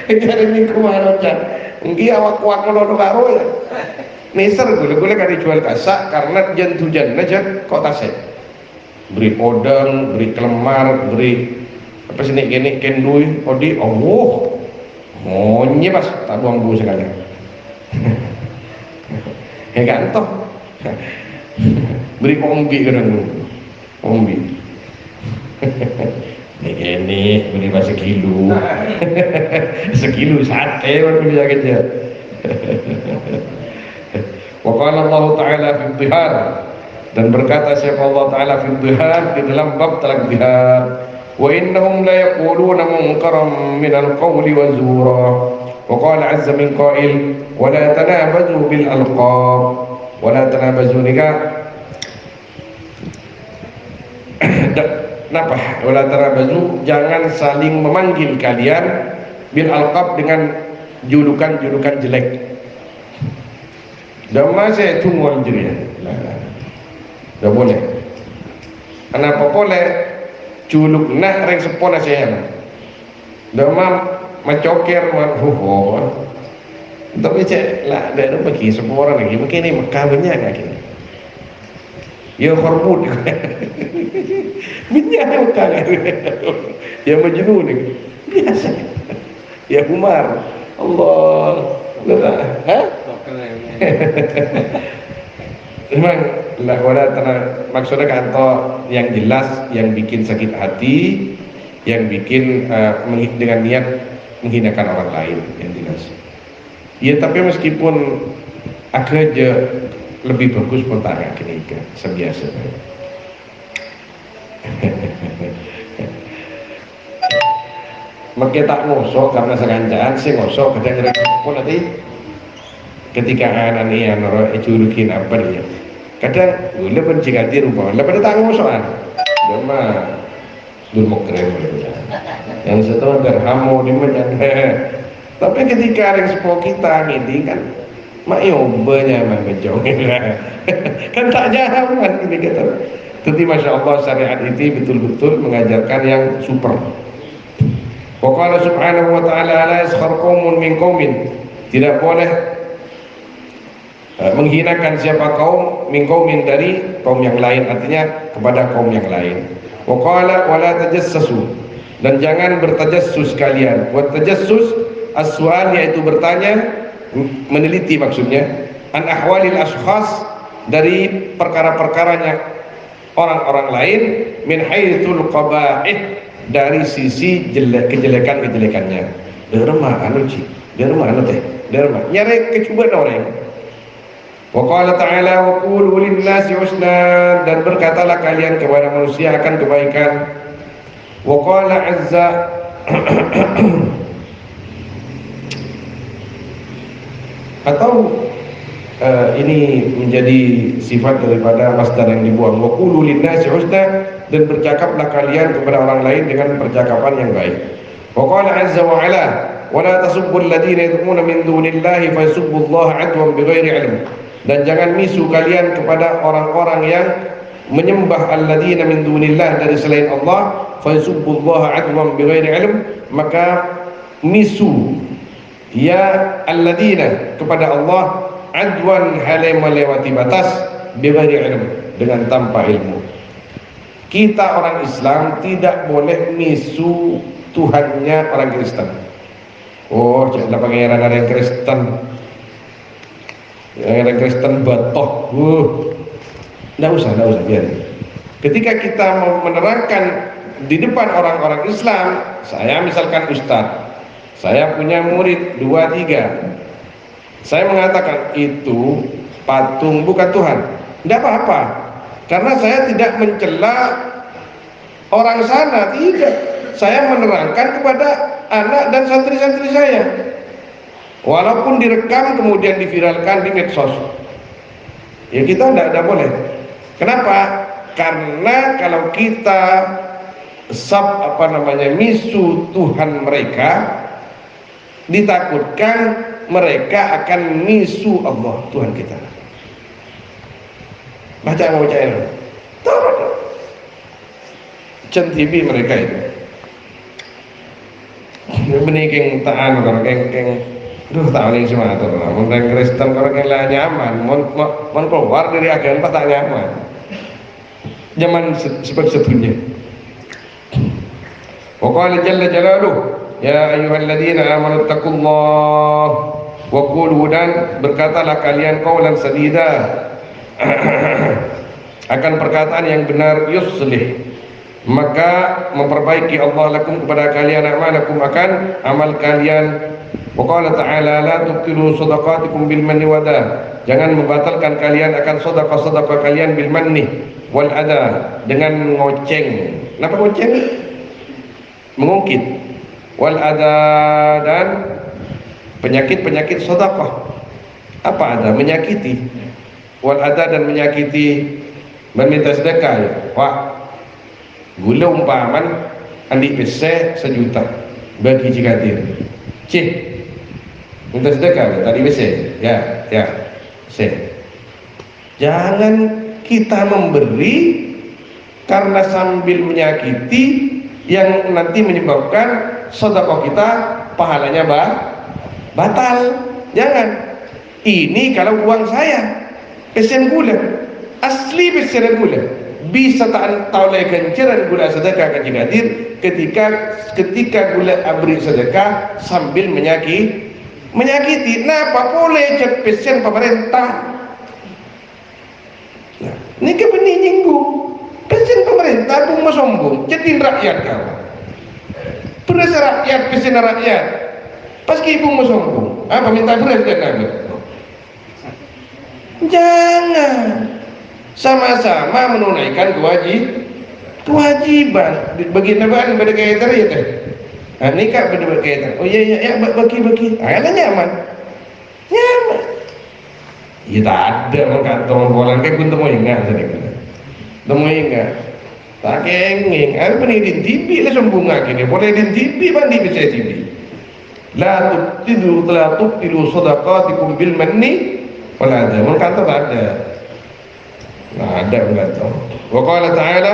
nyaring nih kumanon kan ngi awak melono karo ya neser gula kan dijual kasak karena jantujan aja kok tasek beri odeng beri kelemar beri apa sih nih gini kendui odi Allah monye mas tak buang bu sekali ya gantong beri ombi kadang ombi ini beli bahasa kilo sekilo sate baru beli aja. Wa qala Allah Ta'ala fi dhihar, dan berkata siapa Allah Ta'ala fi dhihar, di dalam bab talak dhihar, wa innahum la yaquluna munkaram min al-qawli wa zura. Wa qala azza min qail wa la tanabazu bil alqab, wa la tanabazu nikah Napa? Wala tarabazu, jangan saling memanggil kalian bil alqab, dengan julukan-julukan jelek. Dama saya tunggu anjir ya. Dah boleh. Kenapa boleh? Juluk nak reng sepona saya. Dama macoker man tapi cek lah dah ada bagi semua orang lagi. Mungkin ini Mekah banyak lagi. Ya hormut. Minyak Mekah kan. Ya majnun ni. Biasa. Ya Umar. Allah. Ha? Memang lah, maksudnya kantor yang jelas, yang bikin sakit hati, yang bikin dengan niat menghinakan orang lain, yang jelas. Ya tapi meskipun agak aja lebih bagus pun tak agak kenika sebiasa. Maka tak ngosok karena sengaja sih ngosok kadang pun nanti ketika anak ini anak curukin apa dia kadang lebih cikati rupa lebih tak ngosokan cuma dulu keren yang setelah berhamu di mana tapi ketika yang sepuluh kita ini kan mak yobanya mah bejong kan tak jauh kan ini kata. Jadi Masya Allah syariat itu betul-betul mengajarkan yang super. Wa qala subhanahu wa ta'ala la yaskhar qaumun min qaumin, tidak boleh menghinakan siapa kaum min qaumin, dari kaum yang lain, artinya kepada kaum yang lain. Wa qala wa la tajassasu, dan jangan bertajassus kalian. Wa tajassus as-su'al, yaitu bertanya, meneliti maksudnya, an ahwalil ashkhas, dari perkara-perkaranya orang-orang lain, min haitsul qaba'ih, dari sisi kejelekan-kejelekannya. Derma anu ci, derma anu teh, derma nyare kecubaan orang. Wa qala ta'ala wa qulu lin-nasi husna, dan berkatalah kalian kepada manusia akan kebaikan. Wa qala azza atau ini menjadi sifat daripada masdar yang dibuang. Wa qulu lin-nasi husna, dan bercakaplah kalian kepada orang lain dengan percakapan yang baik. Wa qala azza wa ala wa la tasubbul ladina yad'una min dunillahi fa yasubbullaha 'adwan bighairi 'ilm, dan jangan misu kalian kepada orang-orang yang menyembah alladina min dunillah, dari selain Allah, fa yasubbullaha 'adwan bighairi 'ilm, maka misu ya alladina kepada Allah, adwan halai melewati batas, bighairi ilm, dengan tanpa ilmu. Kita orang Islam tidak boleh misu Tuhannya orang Kristen. Oh, jangan pangeran orang Kristen, orang Kristen batok. Nggak usah biarin. Ketika kita mau menerangkan di depan orang-orang Islam, saya misalkan ustadz, saya punya murid 2-3, saya mengatakan itu patung bukan Tuhan, tidak apa-apa, karena saya tidak mencela orang sana, tidak. Saya menerangkan kepada anak dan santri-santri saya, walaupun direkam kemudian diviralkan di medsos, ya kita tidak boleh. Kenapa? Karena kalau kita misu Tuhan mereka, ditakutkan mereka akan misu Allah Tuhan kita. Baca ini tahu TV mereka itu menikeng taan orang keng tahu nih semua tuh orang Kristen orang yang lah nyaman mau keluar dari agama tak nyaman zaman seperti sebelumnya. Wa qala jalla jalaluhu ya ayyuhalladzina amanu taqullaha wa qulu, dan berkatalah kalian qaulan sadida akan perkataan yang benar, yuslih maka memperbaiki Allah lakum kepada kalian amalakum akan amal kalian. Wa qala ta'ala la tubtilu shadaqatikum bil manni wal adha, jangan membatalkan kalian akan sedekah-sedekah kalian bil manni wal adha, dengan ngoceng. Kenapa ngoceng? Mengungkit. Wal adha, dan penyakit-penyakit sedekah. Apa ada? Menyakiti. Wal adha, dan menyakiti, meminta sedekah ya. Wah, gula umpaman andi pese 1 juta bagi Cikadir. Cih, minta sedekah tadi pese. Ya, se. Jangan kita memberi karena sambil menyakiti yang nanti menyebabkan sedekah kita pahalanya batal. Jangan. Ini kalau uang saya pesen gula, asli pesen gula, bisa tak tahu kenceran gula sedekah ke Cikadir ketika gula abri sedekah sambil menyakiti. Napa boleh cek pesen pemerintah? Nah, ini kebenih nyinggung pesen pemerintah pun mau sombong jadi rakyat kau beras rakyat, pesen rakyat pas ibu mau sombong apa minta beras dan nabi. Jangan, sama-sama menunaikan kewajiban. Bagaimana pada kaitan ya teh? Nikah pada kaitan. Oh iya bagi. Ayolah nyaman. Ya tak ada mengkantong bolan kayak pun temu ingat tadi kan. Temu ingat. Tak kenging. Ada pun di TV lah sombong gini. Boleh di TV bandi bisa TV. La tubtilu shadaqatikum bil manni wal adha. Mengkantong ada. Nah, ada mengkantong. Wa qala ta'ala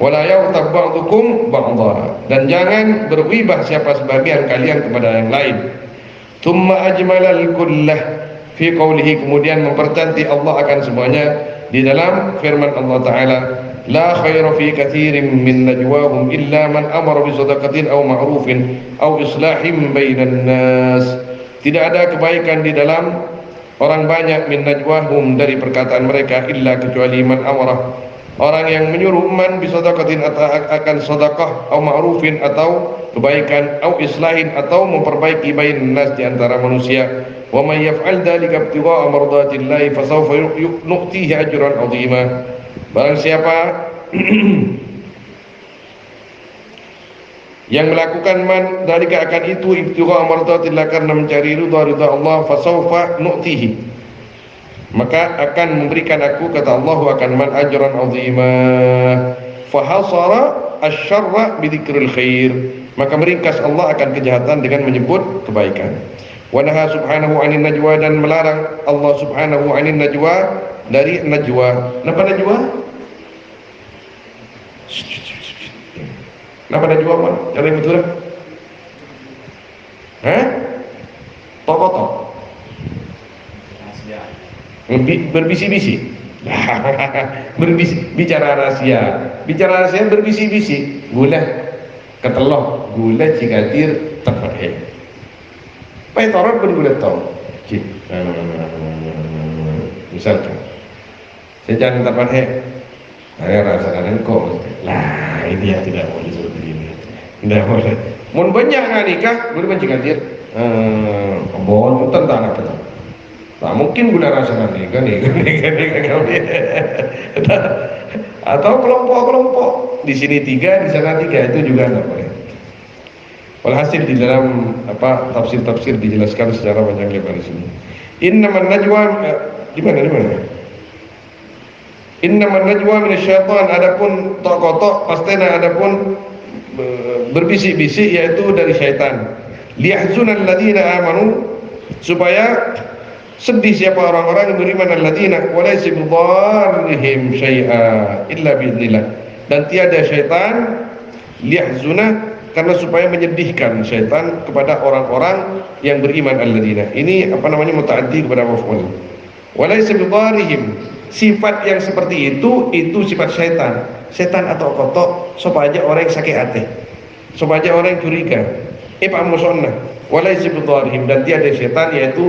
wala yaghtab ba'dukum ba'dha, dan jangan berghibah siapa sebagian kalian kepada yang lain. Tsumma ajmalal kullah fi qawlihi, kemudian mempercantik Allah akan semuanya di dalam firman Allah Ta'ala, la khaira fi katsirin min najwahum illa man amara bi shadaqatin aw ma'rufin aw islahin bainan nas. Tidak ada kebaikan di dalam orang banyak min najwahum, dari perkataan mereka, illa kecuali man amara, orang yang menyuruh man bisadaqatin akan sedekah, atau ma'rufin atau kebaikan, atau islahin atau memperbaiki bainan nas di antara manusia. Wa may yaf'al dzalika ibtigha'a mardatillahi fasawfa nu'tihi ajran 'azima. Barang siapa yang melakukan man dalika akan itu ibtigha'a mardatillah, karena mencari ridha Allah, fasawfa nu'tihi, maka akan memberikan aku, kata Allah, akan man ajran 'azima. Fahasara asy-syarra bidzikril khair, maka meringkas Allah akan kejahatan dengan menyebut kebaikan. Wa naha subhanahu 'anil najwa, dan melarang Allah subhanahu 'anil najwa, dari najwa. Napa najwa? Napa najwa man? Yang betul? Tok-tok. Berbisi-bisi. Bicara rahasia berbisi-bisi. Gula ketelok, gula Cikadir terpakai. Pai torot pun gula tong. Misalkan saya jangan terpakai. Saya rasakan kok. Lah ini yang tidak mau disuruh begini. Tidak boleh. Mun banyak nikah, boleh Cikadir. Bon tentang apa tuh? Tak mungkin gula rasakan nikah. Atau kelompok-kelompok, di sini 3, di sana 3, itu juga tidak boleh. Walhasil di dalam tafsir-tafsir dijelaskan secara panjang lebar di sini. Innaman najwa di mana? Innaman najwa minasyaitan, adapun tok-tok pastena, adapun berbisik-bisik yaitu dari syaitan. Liyahzunal ladzina amanu, supaya sedih siapa orang-orang yang beriman, alladzina wa laysa bidarrihim syai'a illa biidznillah, dan tiada syaitan liyahzuna, karena supaya menyedihkan syaitan kepada orang-orang yang beriman, alladzina. Ini mutaaddi kepada maf'ul. Wa laysa bidarrihim, sifat yang seperti itu sifat syaitan. Setan atau kotok supaya orang sakit hati, supaya orang curiga. Pak musonna wa laysa bidarrihim, dan tiada syaitan yaitu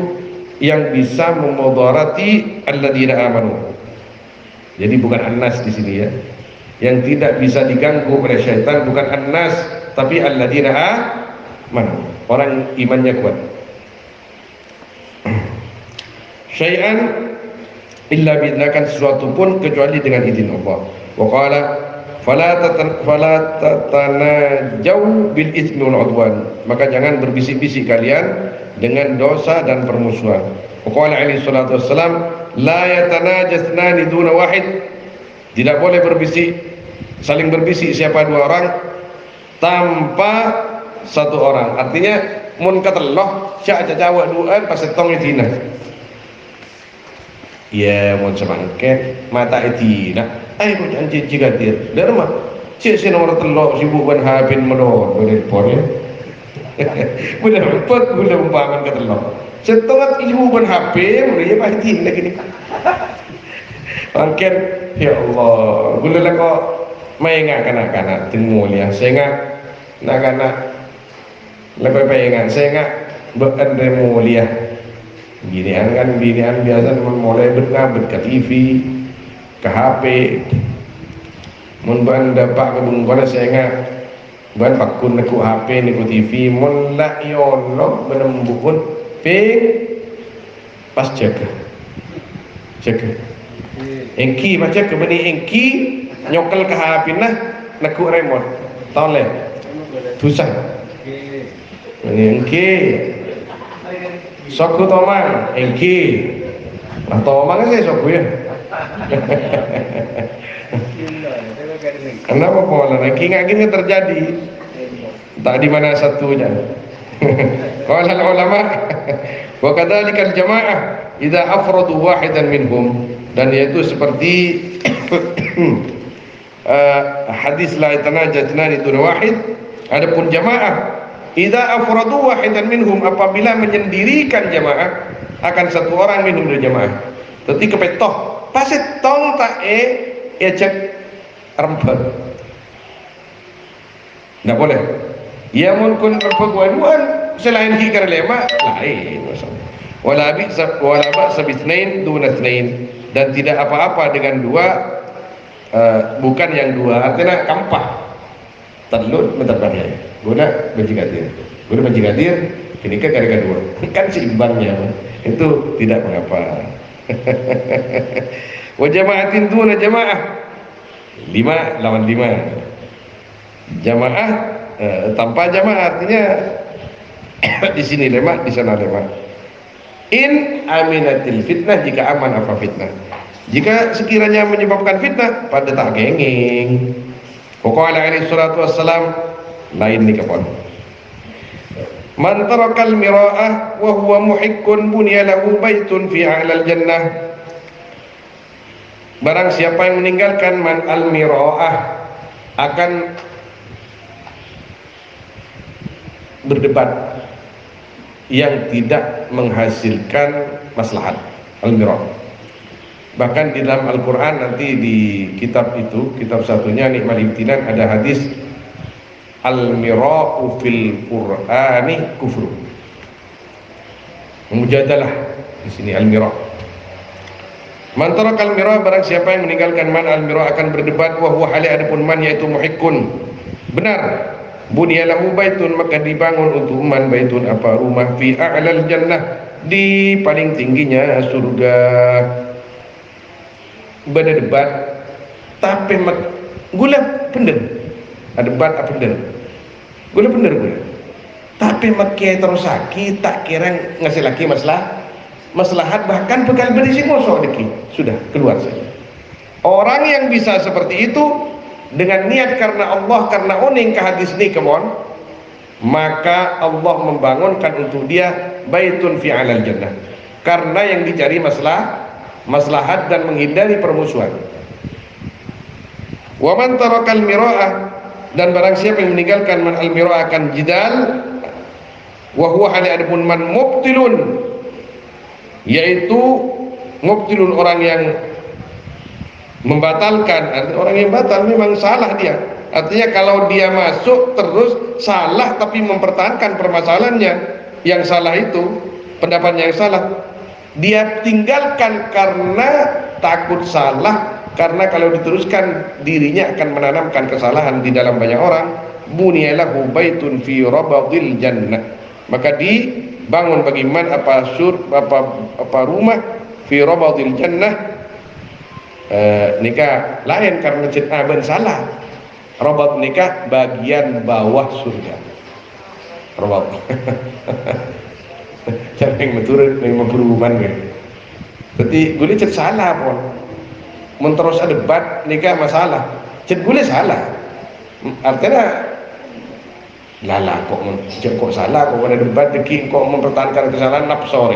yang bisa memudarati alladzina amanu. Jadi bukan annas di sini ya. yang tidak bisa diganggu oleh syaitan bukan annas tapi alladzina amanu, orang imannya kuat. Syai'an illa bi'idnakan, sesuatu pun kecuali dengan izin Allah. Wa qala fala tatanajau bil itsmi wal udwan, maka jangan berbisik-bisik kalian dengan dosa dan permusuhan. Wa qala alaihi salatu wassalam la yatanajasnani duna wahid, tidak boleh saling berbisik siapa dua orang tanpa satu orang. Artinya mun kateloh syak cawak duaan pas setong dina. Ya mun semangket mata etina. Ai kok janji jigatir. Derma. Cik si nomor telok sibuk ban habin melon boleh pore. Boleh repot boleh umpaman kateloh. Setongat ibu ban HP boleh pasti lagi ni. Mungkin ya Allah, gula lah kok maingat kanak-kanak tengok lihat, saya ingat nak-kanak lebih pengen, saya ingat beranda mulia. Binian biasa mulai berngabut ke TV, ke HP. Mun ban dapat ke bungkona saya ingat ban pakun neku HP neku TV, mun la yono menembukun ping pas jaga. Engki macam ke beni engki nyokel ke HP nah nekuk remote toleh susah ini engki soku tomang engki nah tomang saya soku ya. Kenapa pola engki nggak gini terjadi tak di mana satunya. Qala ulama wa kadzalika al-jamaah idza afradu wahidan minhum, dan yaitu seperti hadis la yatanajatnani duna wahid. Adapun jamaah idza afradu wahidan minhum, apabila menyendirikan jamaah akan satu orang minhum dari jamaah. Tetapi kepetoh pasit tong tak cek rempet. Enggak boleh. Ya mun kun perpaduan selain hikar lema lain masalah. Wala ba'sa bitsnain duna tsnain, dan tidak apa-apa dengan dua bukan yang dua. Artinya kampah telut menterbannya guna benjigatir ini kan gara-gara dua kan seimbangnya, itu tidak mengapa. Wa jama'atin duna jama'ah, 5 lawan 5 jamaah tanpa jamaah, artinya di sini lemah, di sana lemah. In aminatil fitnah, jika aman apa fitnah. Jika sekiranya menyebabkan fitnah, pada tak gengeng. Qala alaihi salatu wassalam, lain ni kapon. Man tarakal mira'ah wa huwa muhikkun bunya lahu baitun fi a'lal jannah. Barang siapa yang meninggalkan man al mira'ah, akan berdebat yang tidak menghasilkan maslahat, al-mira'. Bahkan di dalam Al-Quran nanti di kitab itu, kitab satunya Ni'mal Ibtinan, ada hadis al-mira'u fil Qur'ani kufru. Mujadalah di sini al-mira'. Man tarakal mira', barang siapa yang meninggalkan man al-mira' akan berdebat, wa huwa hali, adapun man yaitu muhikkun, benar. Bunyalahu baitun, maka dibangun untuk man baitun apa rumah, fi a'lal jannah, di paling tingginya surga. Berdebat tapi gula penden ada debat apa penden gula tapi makai terus sakit tak kira ngasih lagi maslahat, bahkan bekal berisi ngosok deki sudah keluar saja. Orang yang bisa seperti itu dengan niat karena Allah, karena oning ke hadis ni kemon, maka Allah membangunkan untuk dia baitun fi alal jannah, karena yang dicari maslahat dan menghindari permusuhan. Wa man tarakal mira'ah, dan barang siapa yang meninggalkan man al mira'ah akan jidal, wa huwa hali, adapun man mubtilun, yaitu mubtilun orang yang membatalkan, orang yang batal memang salah dia. Artinya kalau dia masuk terus salah tapi mempertahankan permasalahannya yang salah itu, pendapatnya yang salah, dia tinggalkan karena takut salah karena kalau diteruskan dirinya akan menanamkan kesalahan di dalam banyak orang. Bunyalahu baitun fi rabadil jannah, maka dibangun bagi man apa rumah fi rabadil jannah. Nikah lain karena ben salah. Rabad nikah bagian bawah surga. Rabad. Jangan yang menurut yang berhubungan kan. Jadi gue cek salah pun. Menterus ada debat nikah masalah. Cek gue salah. Artinya lala kok salah, kok ada debat deki, kok mempertahankan kesalahan nafsu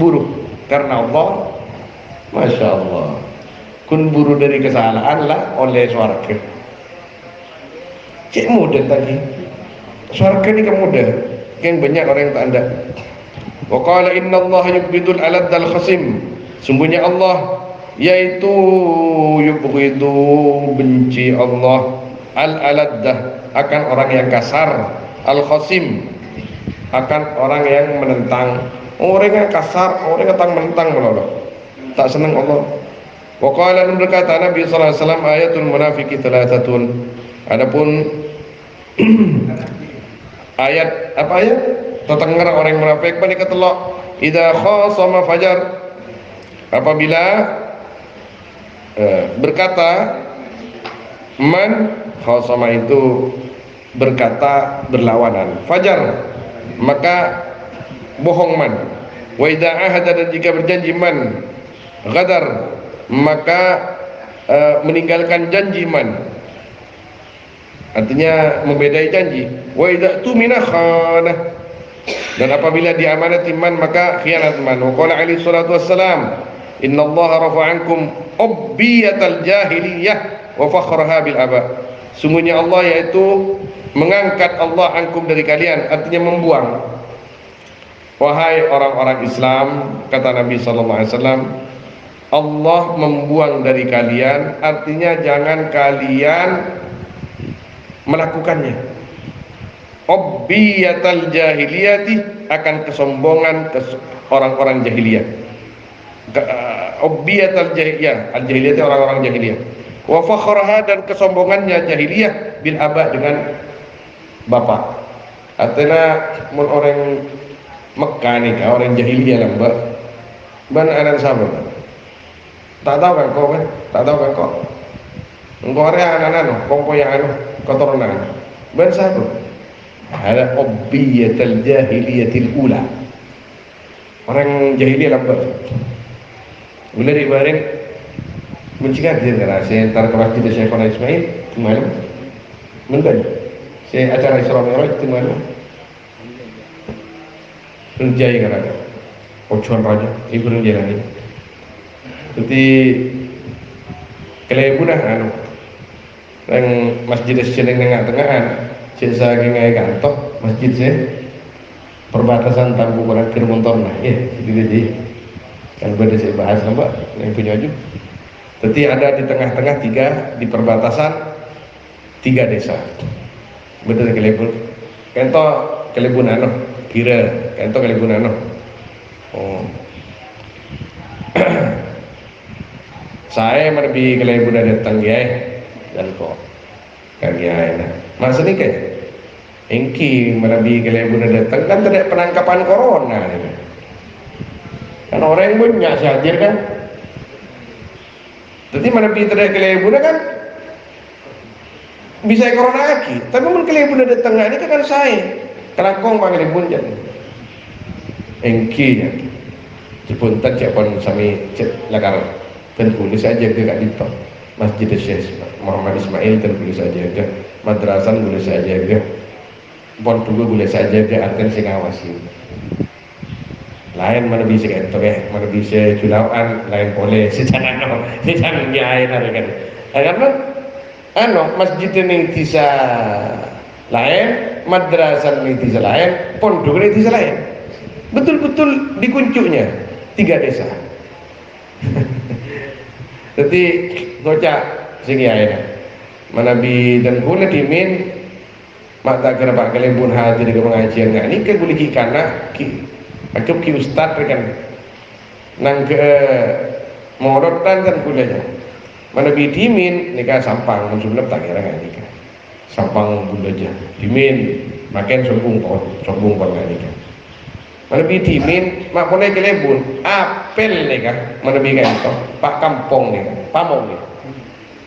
buruk karena Allah. Masya Allah, kun buru dari kesalahan lah oleh swarga. Cik mudah tadi swarga ini kan mudah, yang banyak orang yang tak ada. Wa qala inna Allah yubghidul aladdal khasim, sungguhnya Allah yaitu yubghidu, benci Allah al-aladdah, akan orang yang kasar, al-khasim, akan orang yang menentang. Orang yang kasar, orang yang menentang meloloh, tak senang Allah. Wa qala, dan berkata Nabi sallallahu alaihi wasallam, ayatul munafiqi thalathatun, adapun ayat apa ayat tentang orang yang munafik bani ketelok, idza khasama fajar, apabila berkata, man khasama itu berkata berlawanan, fajar maka bohong man, wa idza ahada, dan jika berjanji man, ghadar maka meninggalkan janji man, artinya membedai janji. Wa idza tumina khana, dan apabila diamanati man maka khianat man. Wa qala alaihi salatu wassalam, innallaha rafa'ankum ubbiyatal jahiliyah wa fakhraha bil aba, sungguhnya Allah yaitu mengangkat Allah ankum dari kalian, artinya membuang. Wahai orang-orang Islam, kata Nabi sallallahu alaihi wasallam, Allah membuang dari kalian, artinya jangan kalian melakukannya. Ubbiyatal jahiliyati, akan kesombongan orang-orang jahiliyah. Ubbiyatal jahiliyah, al-jahiliyah orang-orang jahiliyah. Wa fakhraha, dan kesombongannya jahiliyah, bil aba, dengan bapak. Artinya mun orang Mekah nih, orang jahiliyah lah mbak. Ban anak sahabat. Tak tahu kan kau kan? Tak tahu kan kau? Engkau orang anak-anak, kau yang anu keturunan. Ban sahabat. Ada ubbiyatul jahiliyatil ula. Orang jahiliyah lah mbak. Bila dibareng mencegah dia kan, saya antar ke masjid Syekhona Ismail itu malam, mendan, saya acara Isra Mi'raj itu malam, renjai kan ada, ojuan raja, ibu renjai lagi, jadi kelebunan anu, yang masjid Syekhona tengah-tengahan, saya ngai kantor masjid saya, perbatasan Tambu Barat Kirmontorna, ya, jadi kan pada saya bahas mbak, yang punya aju. Jadi ada di tengah-tengah tiga, di perbatasan 3 desa. Betul kelebun. Kento kelebun anu, kira kento kelebun anu. Oh. Saya menebi kelebun datang ya, dan kok kan ya. Masa ni kan? Engki menebi kelebun datang kan tidak penangkapan corona ni. Kan orang banyak saja kan. Jadi mana pi tidak kelebuna kan bisa corona lagi. Tapi mun kelebuna datang ini kan saya kelakong bang kelebun jadi engki ya. Jepun tak pun sami cek lakar dan tulis saja ke kat ditok Masjid Syekh Muhammad Ismail, tertulis saja ke madrasah, boleh saja ke pon tugu, boleh saja ke akan sing ngawasi. Lain mana bisa gitu mana bisa culauan, lain boleh secara no, secara nyai kan. Karena anu masjid ini tisa lain, madrasah ini tisa lain, pondok ini tisa lain. Betul-betul di kuncuknya 3 desa. Jadi ngocak sing nyai mana bi dan guna dimin mata kira pak kelebun hadir ke pengajian nggak ini kan boleh karena Akib ki ustad kan nang ke morotan kan kulanya mana bi dimin nikah sampang sebenarnya tak kira kan nikah sampang bunda aja dimin makin sombong kon nikah mana bi dimin mak pun kelebun apel nikah mana bi kan itu pak kampung nikah pamong nikah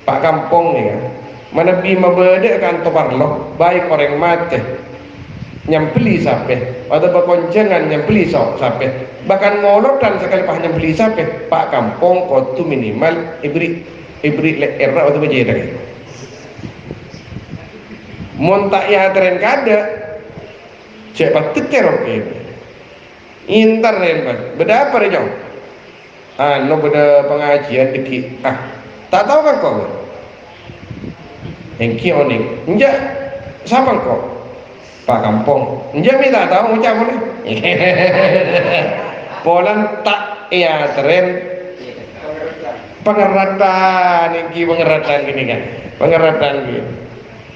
pak kampung nikah mana bi mabede kan to parlo baik orang mati nyambeli sape atau berkoncengan nyambeli sape bahkan ngolotan sekali pah nyambeli sape pak kampung kotu minimal ibri era atau bejeda montak ya tren kada cek batik oke intar ren beda apa rejong no beda pengajian deki tak tahu kan kau engki onik enggak siapa kau Pak Kampung, enggak minta tahu macam mana. Polan tak ya tren pengeratan gini kan, pengeratan gini.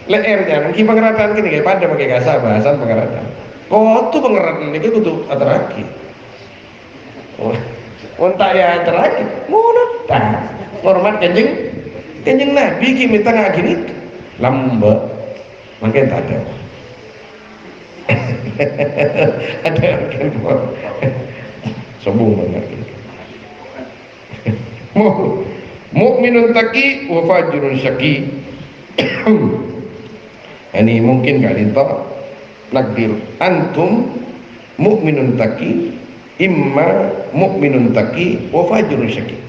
Leer jangan, ki pengeratan gini kan, pada pakai bahasa bahasan pengeratan. Oh tu pengeratan ini tu ateraki. Unta ya ateraki, munut tak. Hormat kanjeng Nabi ki minta ngak gini, lambat, makin tak ada. Ada kan sombong banget mukminun taqi wa fajirun syaqi. Ini mungkin kali itu nakdir antum mukminun taqi imma mukminun taqi wa fajirun syaqi,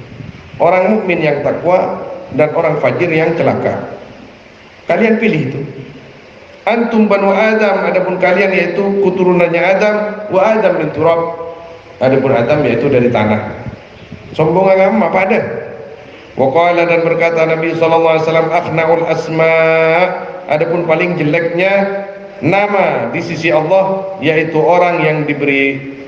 orang mukmin yang takwa dan orang fajir yang celaka. Kalian pilih itu. Antum banu Adam, adapun kalian yaitu keturunannya Adam, wa Adam min turab, adapun Adam yaitu dari tanah. Sombong agama apa ada? Wa qala, dan berkata Nabi sallallahu alaihi wasallam, akhnaul asma, adapun paling jeleknya nama di sisi Allah yaitu orang yang diberi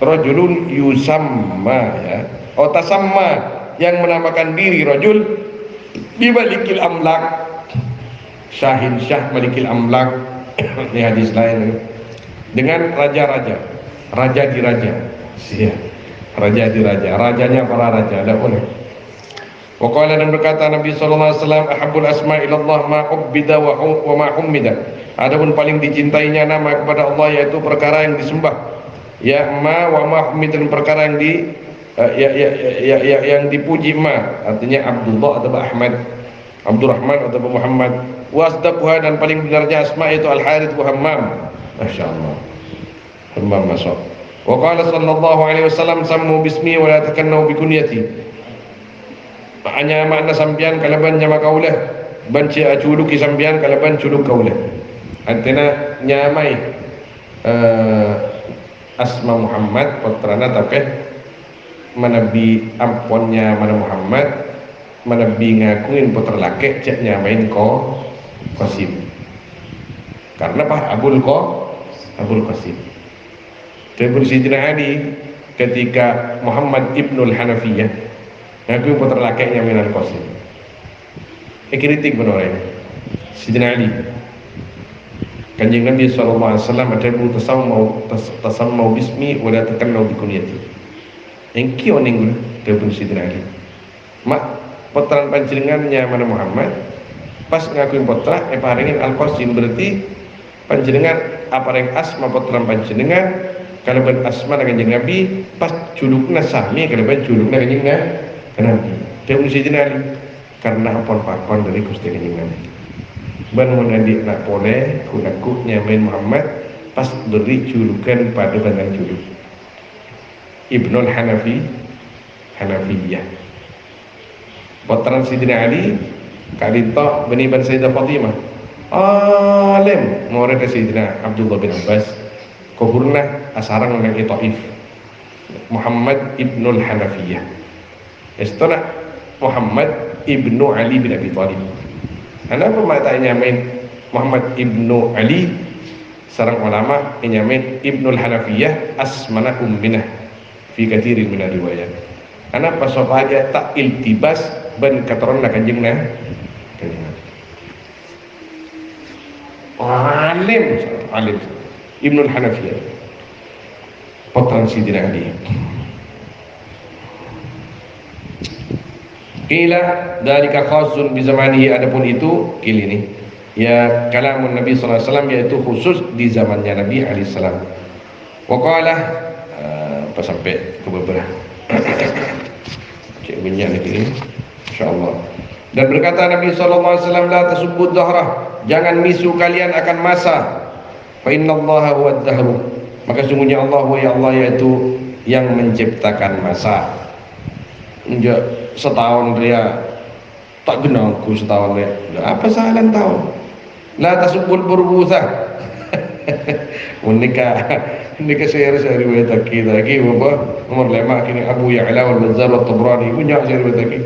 rajulun yusamma ya, tasamma, yang menamakan diri rajul bibalikil amlak, Syahin Syah Malikil Amlak. Ini hadis lain dengan raja-raja, raja di raja, ya, raja di raja, rajanya para raja. Ada boleh. Waqala, dan berkata Nabi sallallahu alaihi wasallam, ahabbul asma ilallah ma ubbida wa ma ummida, adapun paling dicintainya nama kepada Allah yaitu perkara yang disembah, ya ma wa ma ummida, dan perkara yang yang dipuji ma, artinya Abdullah atau Ahmad, Abdurrahman atau Muhammad. Wasdaquha, dan paling benarnya asma itu Al-Harith wa Hammam. Masyaallah, Hammam masuk. Wa qala sallallahu alaihi wasallam, sammu bismi wa la takannu bi kunyati, makna sambian kalaban nyama kaulah, banci aculuki sambian kalaban culuk kaulah. Artinya nyamai asma Muhammad putrana tapi manabi amponnya mana Muhammad, manabi ngakuin putra laki cek nyamain Qasim, karena Pak Abul Qasim. Terus Sayyidina Ali ketika Muhammad ibnul Hanafiyah ngakuin putra laki nyamain Qasim, kritik benar Sayyidina Ali. Kanjeng Nabi sallallahu alaihi wasallam ada bu tasammau bismi wa la takannu bi kunyati. Engki oning terus Sayyidina Ali. Mak putra panjenengannya mana Muhammad, pas ngakuin putra paringin Al-Qasim, berarti panjenengan apareng asma putra panjenengan kalau ben asma Kanjeng Nabi pas julukna sami kalau ben julukna Kanjeng Nabi. Dewe Sayyidina Ali karena apon pakon dari Gusti Kanjeng Nabi. Ben mun adik nak boleh kunaku nyamain Muhammad pas beri julukan pada bandang juluk Ibnul Hanafiyah. Putra Sayyidina Ali kalita bani ban Sayyidah Fatimah alim murid Sayyidina Abdullah bin Abbas kuburna asarang nang Taif Muhammad ibnul Hanafiyah, istana Muhammad ibnu Ali bin Abi Thalib. Kenapa mata nyamain Muhammad ibnu Ali, sarang ulama nyamain ibnul Hanafiyah asmana umminah fi katsirin min riwayat. Kenapa supaya tak iltibas ban katoronna Kanjeng Nabi. Alim Ibnul Hanafiyah, putra Sayyidina Ali. Qila dzalika khasun bi zamanihi, adapun itu kili ini ya kalamun Nabi sallallahu alaihi wasallam, yaitu khusus di zamannya Nabi alaihi salam. Wa qala apa sampai ke beberapa cek bunyi ini insyaallah. Dan berkata Nabi sallallahu alaihi wasallam, la tasubbud dhahrah, jangan misu kalian akan masa. Fa innallaha huwad dahru, maka sungguhnya Allah wa ya Allah, yaitu yang menciptakan masa. Enggak setahun dia tak genangku setahun dia. Apa salah tahun? La tasubbul burbusah. Menikah sehari-hari riwayat kita lagi bapak nomor 5 kini Abu Ya'la wal Bazzar wa Tabrani punya riwayat lagi.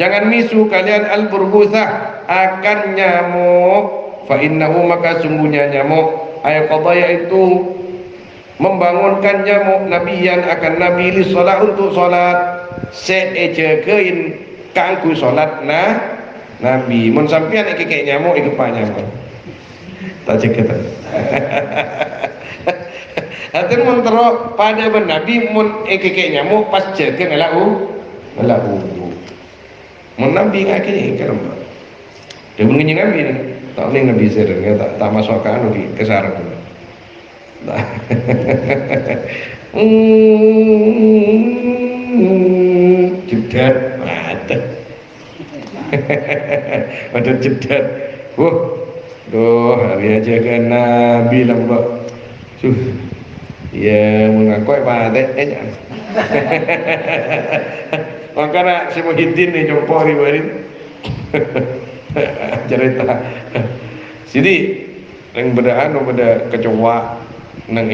Jangan misu kalian al burbusah, akan nyamuk. Fa innahu, maka sungguhnya nyamuk, ayat qadaya itu membangunkan nyamuk nabiyan akan nabi li salat, untuk salat seejekein kangku salat nabi. Mun sampean iki kayak nyamuk iku pa nyamuk tak ceket. Hatur mun tero pada ben nabi mun iki kayak nyamuk pas jeke ngelau mun nabi ngakini kerem dia mengenyi nabi tak boleh nabi sering tak masuk ke anu ke sarang. Jedat ada jedat. Doh hari aja kan nabi lembak ya mengaku pada makanya si Muhyiddin nih jompo riwayatin cerita jadi yang bedaan beda kecoa nang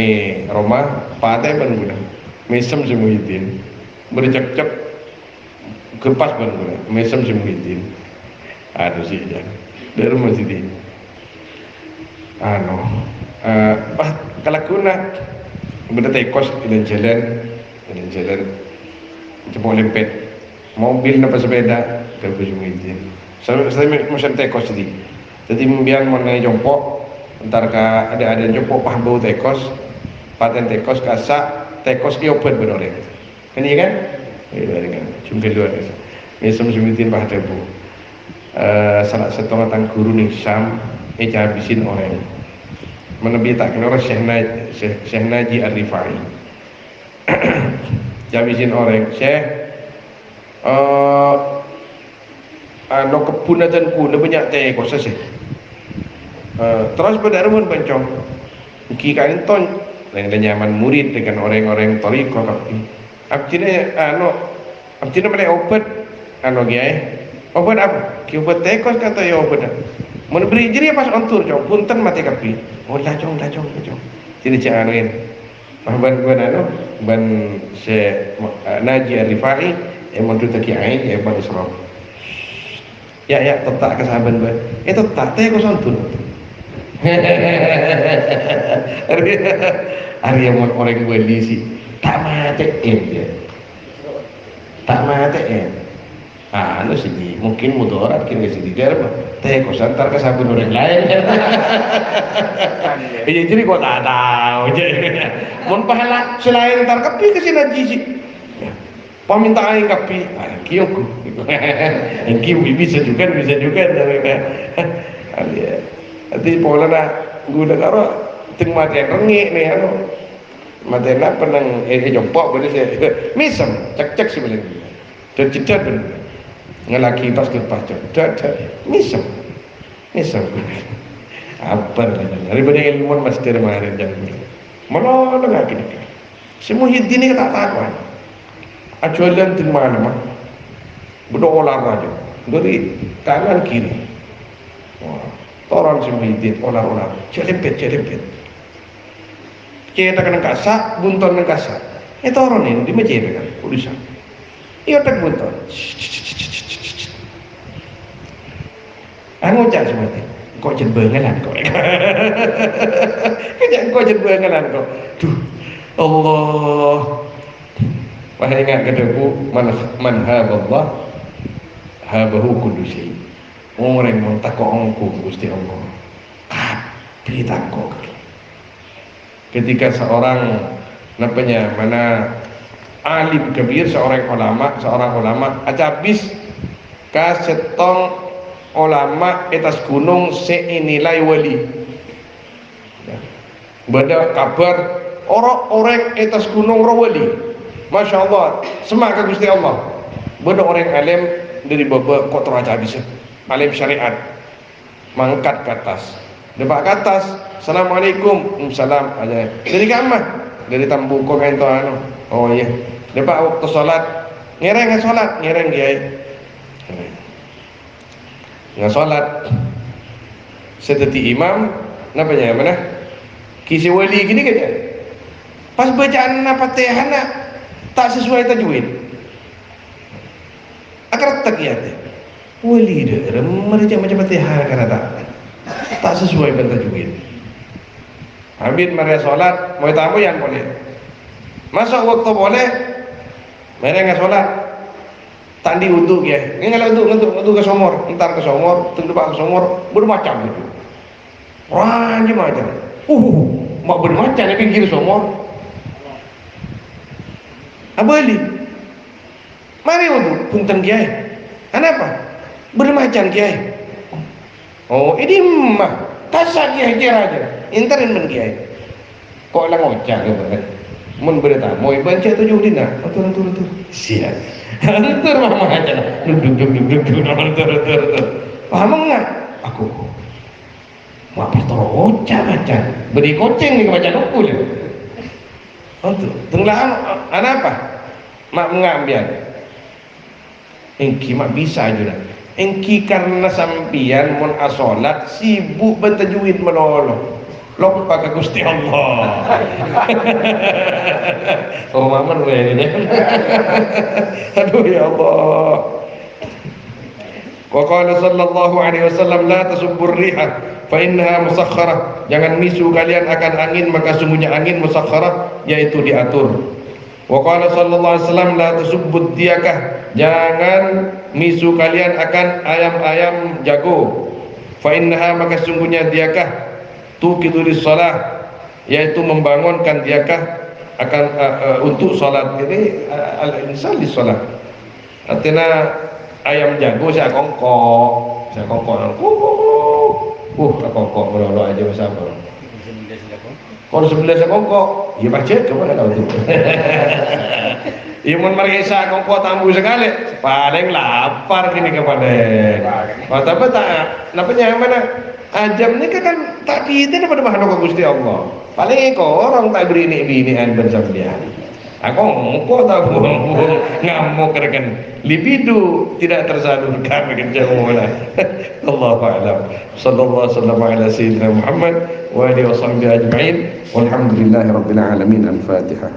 Roma patai ban guna mesem si Muhyiddin bercek-cek kepas ban guna mesem si Muhyiddin aduh sih jangan dari masjid ini kalau kuna benda tekos dan jalan jempol lempet mobil napa sepeda ke Muhyiddin saya macam tekos jadi biar mana jompo ntar ka ada jompo pah bau tekos paten tekos kasak tekos diopen berorek kan iya kan iya kan cuma keluar mesem Muhyiddin pah tebu salah satu matang guru nih Syam habisin orang menebi tak kena orang Syekh Naji Ar-Rifai habisin orang Syekh no kepunatan ku no banyak teh kosa sih terus pada rumun pencong ki kain ton lain nyaman murid dengan orang-orang toriko abjine abjine boleh obat obat apa ki obat teh kos kata ya obat mun beri jadi pas ontur cong punten mati kapi lacong jadi jangan anuin ban Syekh Naji Ar-Rifai emang tu taki ain ya ban Isra ya tetap ke sahabat ban tetap teh kos ontur hari yang orang beli sih tak mati dia tak mati anu sih mungkin mudarat kini sih derma teh kosan tar kesabun orang lain jadi kok tak tahu mun pahala selain tar kapi ke sini sih paminta aing kapi kiyoku kiyo bisa juga nanti pola nak guna karo ting mati rengi nih anu mati nak penang jompok boleh saya misem cek sih boleh dan cedat bener ngelaki pas kepacar misem apa daripada ilmuwan master kemarin jangan mana nggak gini si Muhyiddin ini tak tahu acuan di mana mah berdoa olahraga dari kanan kiri toran si Muhyiddin olah celempet kita kena kasak bunton kena kasak toran ini di meja kan urusan iya tak bunton ngucap seperti kok jenbengelan kok kok jenbengelan kok duh Allah wahai ingat kataku man haballah habahu kullu syai orang yang takut engkau Gusti Allah kabeh takut ketika seorang mana alim kabir seorang ulama acabis kasetong ulama atas gunung seinilai wali. Beda kabar orang atas gunung wali. Masya Allah, semangat Gusti Allah. Beda orang alim dari baba kok teraca bisa. Alim syariat mangkat ke atas. Depak ke atas, assalamualaikum, salam aja. Dari kamar, dari tambuko kan anu. Oh iya. Depak waktu salat, ngereng salat, ngereng kiai. Nggak salat. Seteti imam, napanya mana? Kisi wali gini kan? Pas bacaan Fatihah tak sesuai tajwid. Akar tak ya teh. Wali dah, mereka macam Fatihah karena tak sesuai dengan tajwid. Habis mereka solat, mau tamu yang boleh. Masuk waktu boleh, mereka solat. Tandi uduk ya, ini kalau uduk ke somor, entar ke somor, tenggelam ke somor, bermacam gitu. Ranjim macam. Mak bermacam ni pinggir somor. Abali. Mari uduk punten kiai. Kenapa? Bermacam kiai. Oh, ini mah kasar kiai kira aja. Interin men kiai. Kok lang ngocak ke bener. Mun berita, mau baca tujuh dina. Betul. Siap. Antur mah aja. Duduk. Paham enggak? Aku. Mak pastor ngocak baca. Beri koceng ni baca nukul. Antur. Tenggelam apa? Mak mengambil. Engki mak bisa aja. Engki karena sampian mun asolat sibuk bentajwid melolo. Lupa ke Gusti Allah. Oh maman gue ini. Aduh ya Allah. Wa qala sallallahu alaihi wasallam la tasubbur riha fa innaha musakharah. Jangan misu kalian akan angin, maka sungguhnya angin musakharah, yaitu diatur. Wa qala sallallahu alaihi wasallam la tasubbud diyakah. Jangan misu kalian akan ayam-ayam jago. Fa innaha, maka sungguhnya diyakah tuqidu lis-shalah, yaitu membangunkan diyakah akan untuk salat. Jadi al-insan lis-shalah. Artinya ayam jago saya kongkok. Kongkok melolo aja bersama. Kalau sebelah saya kongkok, ya baca ke mana kau tu? Imun merisa kongkok tambu sekali, paling lapar kini kepada. Tapi tak, napanya yang mana? Ajam ni kan tak kita daripada bahan Gusti Allah. Paling kau orang tak beri binian bersama dia. Aku ngomong tak buang ngamuk kan. Libido tidak tersalurkan dengan jauh lah. Allahu a'lam. Sallallahu alaihi ala sayyidina Muhammad wa alihi wa sahbihi ajma'in. Walhamdulillahirabbil alamin. Al-Fatihah.